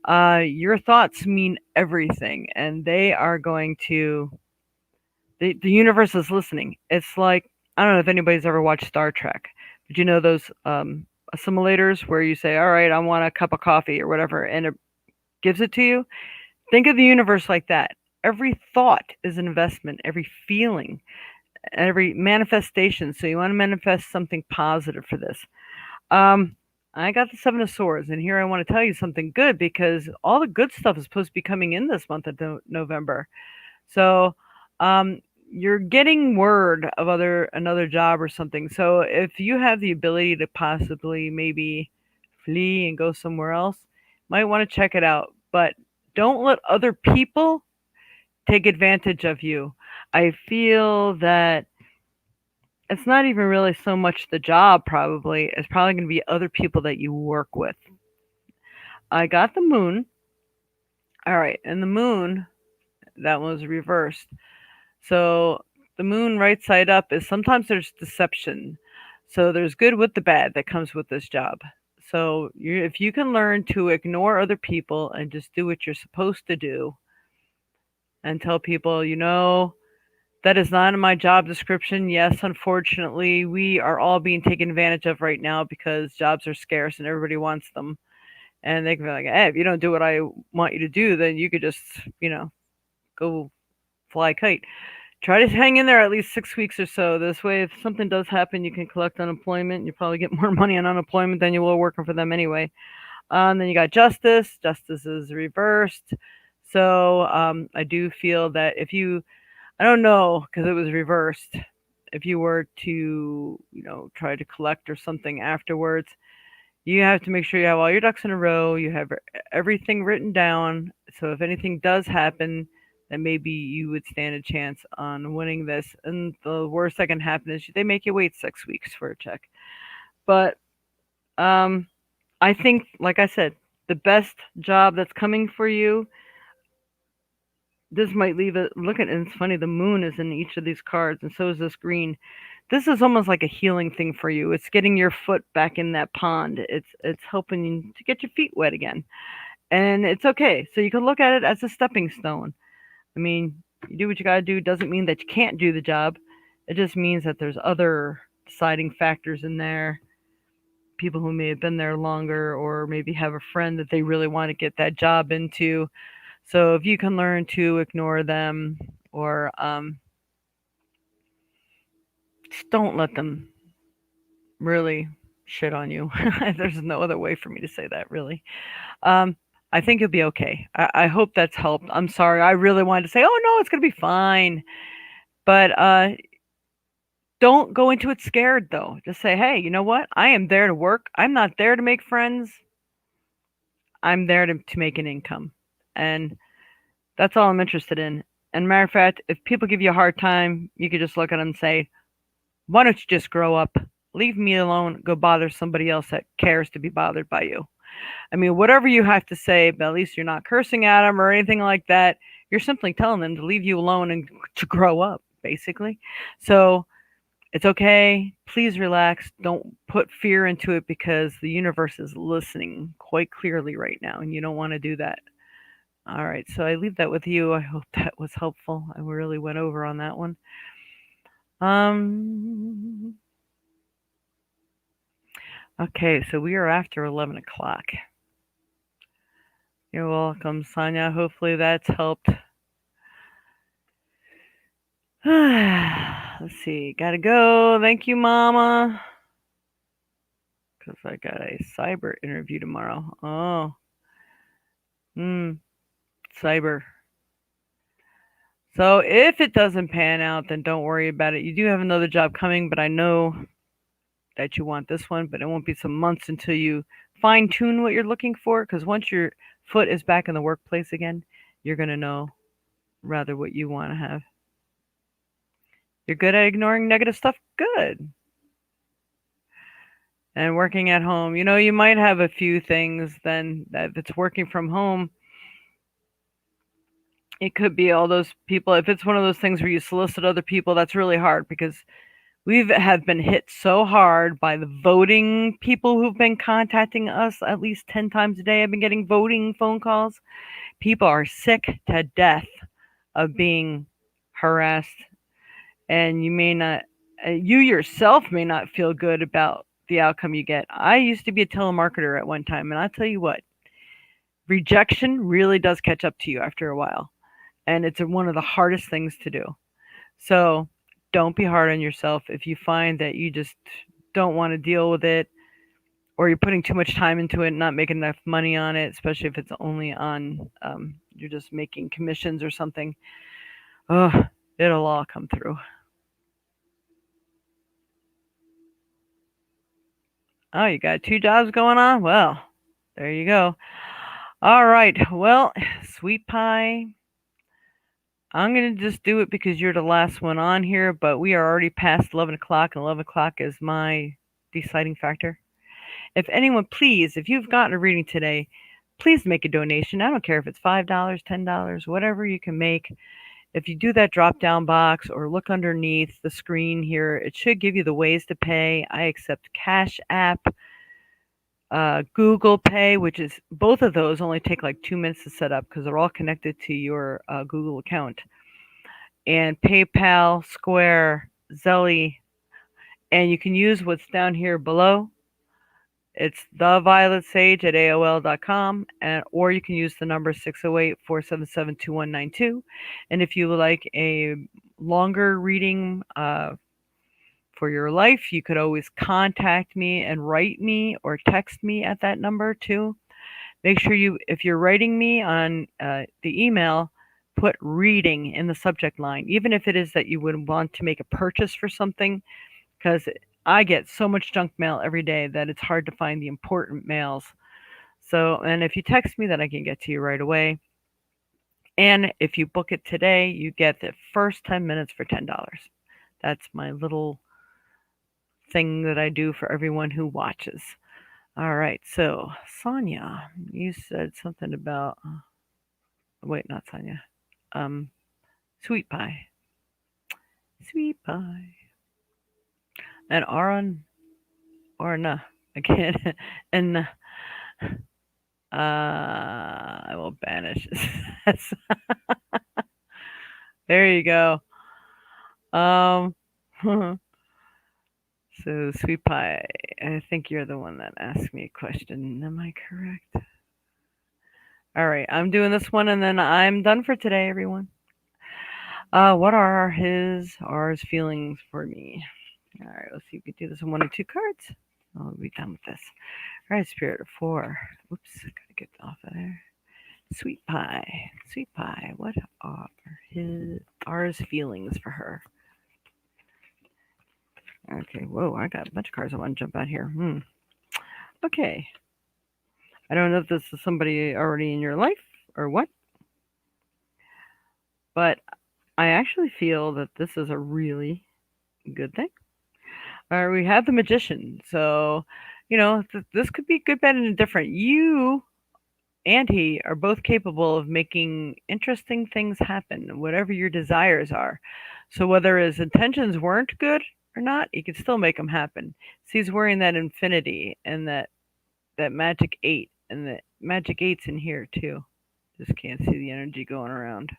your thoughts mean everything, and they are going to. The universe is listening. It's like I don't know if anybody's ever watched Star Trek, but you know those assimilators where you say, "All right, I want a cup of coffee" or whatever, and it gives it to you. Think of the universe like that. Every thought is an investment. Every feeling, every manifestation. So you want to manifest something positive for this. Um, I got the Seven of Swords, and here I want to tell you something good because all the good stuff is supposed to be coming in this month of November. So, um, you're getting word of another job or something. So if you have the ability to possibly maybe flee and go somewhere else, might want to check it out. But don't let other people take advantage of you. I feel that it's not even really so much the job, probably. It's probably going to be other people that you work with. I got the moon. All right. And the moon, that was reversed. So the moon right side up is sometimes there's deception. So there's good with the bad that comes with this job. So if you can learn to ignore other people and just do what you're supposed to do and tell people, that is not in my job description. Yes, unfortunately, we are all being taken advantage of right now because jobs are scarce and everybody wants them. And they can be like, hey, if you don't do what I want you to do, then you could just, go fly a kite. Try to hang in there at least 6 weeks or so. This way, if something does happen, you can collect unemployment. You probably get more money on unemployment than you will working for them anyway. And then you got justice. Justice is reversed. So I do feel that I don't know because it was reversed. If you were to, try to collect or something afterwards, you have to make sure you have all your ducks in a row. You have everything written down. So if anything does happen, then maybe you would stand a chance on winning this. And the worst that can happen is they make you wait 6 weeks for a check. But um, I think, like I said, the best job that's coming for you. This might leave it. Look at it. It's funny. The moon is in each of these cards, and so is this green. This is almost like a healing thing for you. It's getting your foot back in that pond. It's helping you to get your feet wet again. And it's okay. So you can look at it as a stepping stone. I mean, you do what you got to do doesn't mean that you can't do the job. It just means that there's other deciding factors in there. People who may have been there longer or maybe have a friend that they really want to get that job into. So if you can learn to ignore them or just don't let them really shit on you. There's no other way for me to say that, really. Um, I think you'll be okay. I hope that's helped. I'm sorry. I really wanted to say, oh no, it's going to be fine. But don't go into it scared, though. Just say, hey, you know what? I am there to work. I'm not there to make friends. I'm there to make an income. And that's all I'm interested in. And matter of fact, if people give you a hard time, you could just look at them and say, why don't you just grow up? Leave me alone. Go bother somebody else that cares to be bothered by you. I mean, whatever you have to say, but at least you're not cursing at them or anything like that. You're simply telling them to leave you alone and to grow up, basically. So it's okay. Please relax. Don't put fear into it because the universe is listening quite clearly right now, and you don't want to do that. All right, so I leave that with you. I hope that was helpful. I really went over on that one. Um, okay, so we are after 11 o'clock. You're welcome, Sonia. Hopefully that's helped. Let's see. Gotta go. Thank you, Mama. Because I got a cyber interview tomorrow. Oh, cyber. So if it doesn't pan out, then don't worry about it. You do have another job coming, but I know that you want this one, but it won't be some months until you fine tune what you're looking for. Because once your foot is back in the workplace again, you're going to know rather what you want to have. You're good at ignoring negative stuff? Good. And working at home, you might have a few things then that if it's working from home, it could be all those people. If it's one of those things where you solicit other people, that's really hard because have been hit so hard by the voting people who've been contacting us at least 10 times a day. I've been getting voting phone calls. People are sick to death of being harassed, and you yourself may not feel good about the outcome you get. I used to be a telemarketer at one time, and I'll tell you what, rejection really does catch up to you after a while, and it's one of the hardest things to do. So don't be hard on yourself if you find that you just don't want to deal with it or you're putting too much time into it and not making enough money on it, especially if it's only on, you're just making commissions or something. Oh, it'll all come through. Oh, you got two jobs going on? Well, there you go. All right. Well, sweet pie. I'm going to just do it because you're the last one on here, but we are already past 11 o'clock, and 11 o'clock is my deciding factor. If anyone, please, if you've gotten a reading today, please make a donation. I don't care if it's $5, $10, whatever you can make. If you do that drop down box or look underneath the screen here, it should give you the ways to pay. I accept Cash App, Google Pay, which is both of those only take like 2 minutes to set up because they're all connected to your Google account, and PayPal, Square, Zelly, and you can use what's down here below. It's theviolet.sage at AOL.com, or you can use the number 608-477-2192. And if you would like a longer reading for your life, you could always contact me and write me or text me at that number too. Make sure if you're writing me on the email, put reading in the subject line, even if it is that you would want to make a purchase for something, because I get so much junk mail every day that it's hard to find the important mails. So, and if you text me, then I can get to you right away. And if you book it today, you get the first 10 minutes for $10. That's my little thing that I do for everyone who watches. All right, so Sonia, you said something about, wait, not Sonia, um, sweet pie. Sweet pie. And Aron or nah again and I will banish. There you go. Um, so sweet pie. I think you're the one that asked me a question. Am I correct? All right, I'm doing this one, and then I'm done for today, everyone. What are his feelings for me? All right, let's see if we can do this in one or two cards. I'll be done with this. All right, Spirit of Four. Oops, gotta get off of there. Sweet pie, sweet pie. What are his feelings for her? Okay, whoa, I got a bunch of cards I want to jump out here. Okay, I don't know if this is somebody already in your life or what, but I actually feel that this is a really good thing. All right, we have the magician, so this could be good, bad, and indifferent. You and he are both capable of making interesting things happen, whatever your desires are. So whether his intentions weren't good or not, he could still make them happen. So he's wearing that infinity and that magic eight, and the magic eight's in here too. Just can't see the energy going around.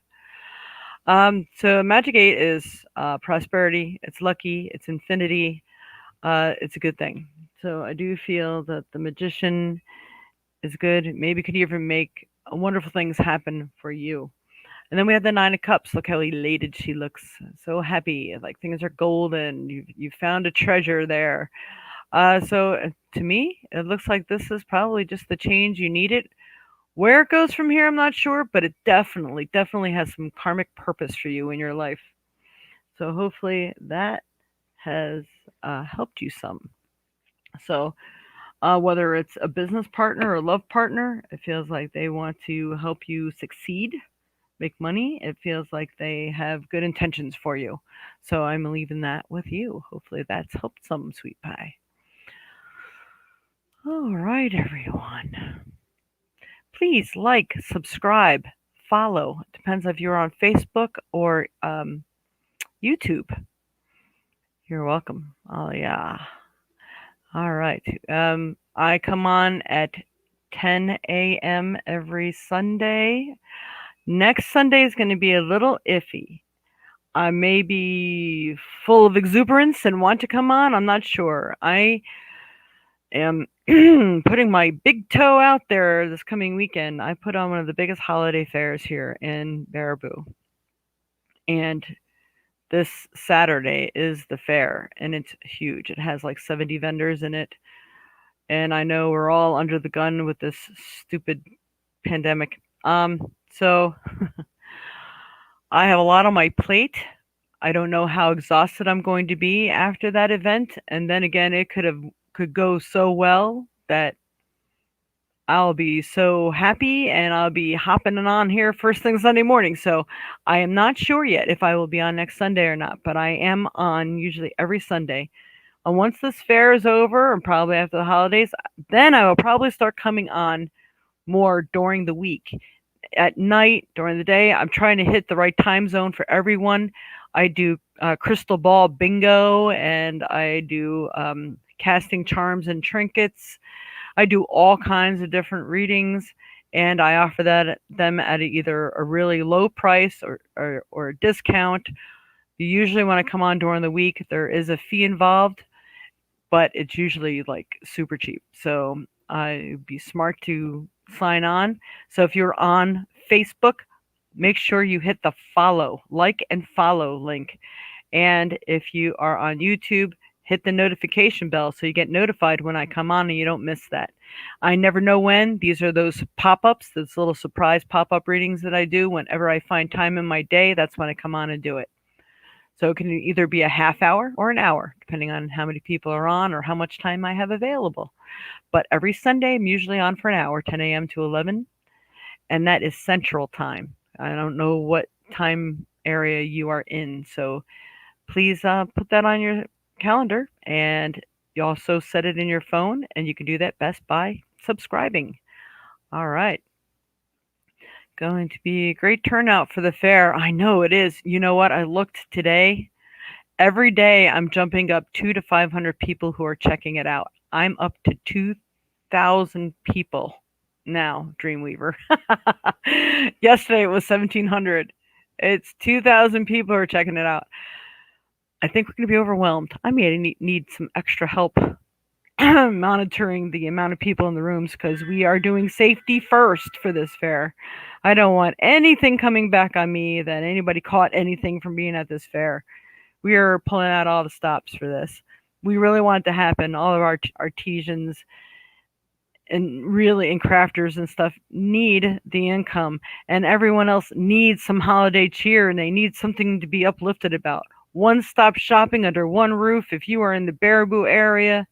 So magic eight is prosperity. It's lucky. It's infinity. It's a good thing. So I do feel that the magician is good. Maybe could even make wonderful things happen for you. And then we have the Nine of Cups. Look how elated she looks. So happy. Like things are golden. You've found a treasure there. So to me, it looks like this is probably just the change you needed. Where it goes from here, I'm not sure, but it definitely has some karmic purpose for you in your life. So hopefully that has helped you some. So whether it's a business partner or a love partner, it feels like they want to help you succeed, make money. It feels like they have good intentions for you. So I'm leaving that with you. Hopefully that's helped some, sweet pie. All right, everyone. Please like, subscribe, follow. It depends if you're on Facebook or YouTube. You're welcome. Oh, yeah. All right. I come on at 10 a.m. every Sunday. Next Sunday is going to be a little iffy. I may be full of exuberance and want to come on. I'm not sure. I am putting my big toe out there this coming weekend. I put on one of the biggest holiday fairs here in Baraboo. And this Saturday is the fair, and it's huge. It has like 70 vendors in it. And I know we're all under the gun with this stupid pandemic. So I have a lot on my plate. I don't know how exhausted I'm going to be after that event, and then again, it could go so well that I'll be so happy and I'll be hopping on here first thing Sunday morning. So I am not sure yet if I will be on next Sunday or not, but I am on usually every Sunday. And once this fair is over, and probably after the holidays, then I will probably start coming on more during the week. At night, during the day, I'm trying to hit the right time zone for everyone. I do crystal ball bingo, and I do casting charms and trinkets. I do all kinds of different readings, and I offer them at either a really low price or a discount. Usually, when I come on during the week, there is a fee involved, but it's usually like super cheap. So it'd be smart to sign on. So if you're on Facebook, make sure you hit the follow, like and follow link. And if you are on YouTube, hit the notification bell so you get notified when I come on and you don't miss that. I never know when. These are those pop ups, those little surprise pop up readings that I do whenever I find time in my day. That's when I come on and do it. So it can either be a half hour or an hour, depending on how many people are on or how much time I have available. But every Sunday, I'm usually on for an hour, 10 a.m. to 11, and that is Central Time. I don't know what time area you are in, so please put that on your calendar, and you also set it in your phone, and you can do that best by subscribing. All right. Going to be a great turnout for the fair. I know it is. You know what? I looked today Every day I'm jumping up 2 to 500 people who are checking it out. I'm up to 2,000 people now, Dreamweaver. Yesterday it was 1,700. It's 2,000 people who are checking it out. I think we're going to be overwhelmed. I may need some extra help monitoring the amount of people in the rooms because we are doing safety first for this fair. I don't want anything coming back on me that anybody caught anything from being at this fair. We are pulling out all the stops for this. We really want it to happen. All of our artisans and crafters and stuff need the income, and everyone else needs some holiday cheer, and they need something to be uplifted about. One stop shopping under one roof. If you are in the Baraboo area,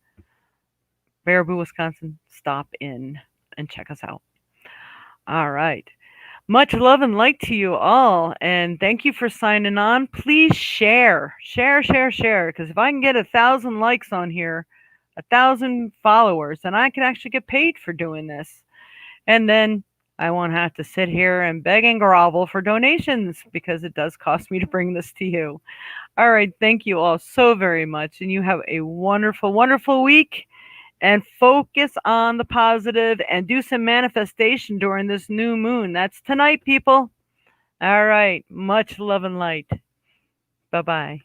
Baraboo, Wisconsin, stop in and check us out. All right. Much love and light to you all, and thank you for signing on. Please share, because if I can get 1,000 likes on here, 1,000 followers, then I can actually get paid for doing this. And then I won't have to sit here and beg and grovel for donations because it does cost me to bring this to you. All right, thank you all so very much, and you have a wonderful, wonderful week. And focus on the positive and do some manifestation during this new moon. That's tonight, people. All right. Much love and light. Bye bye.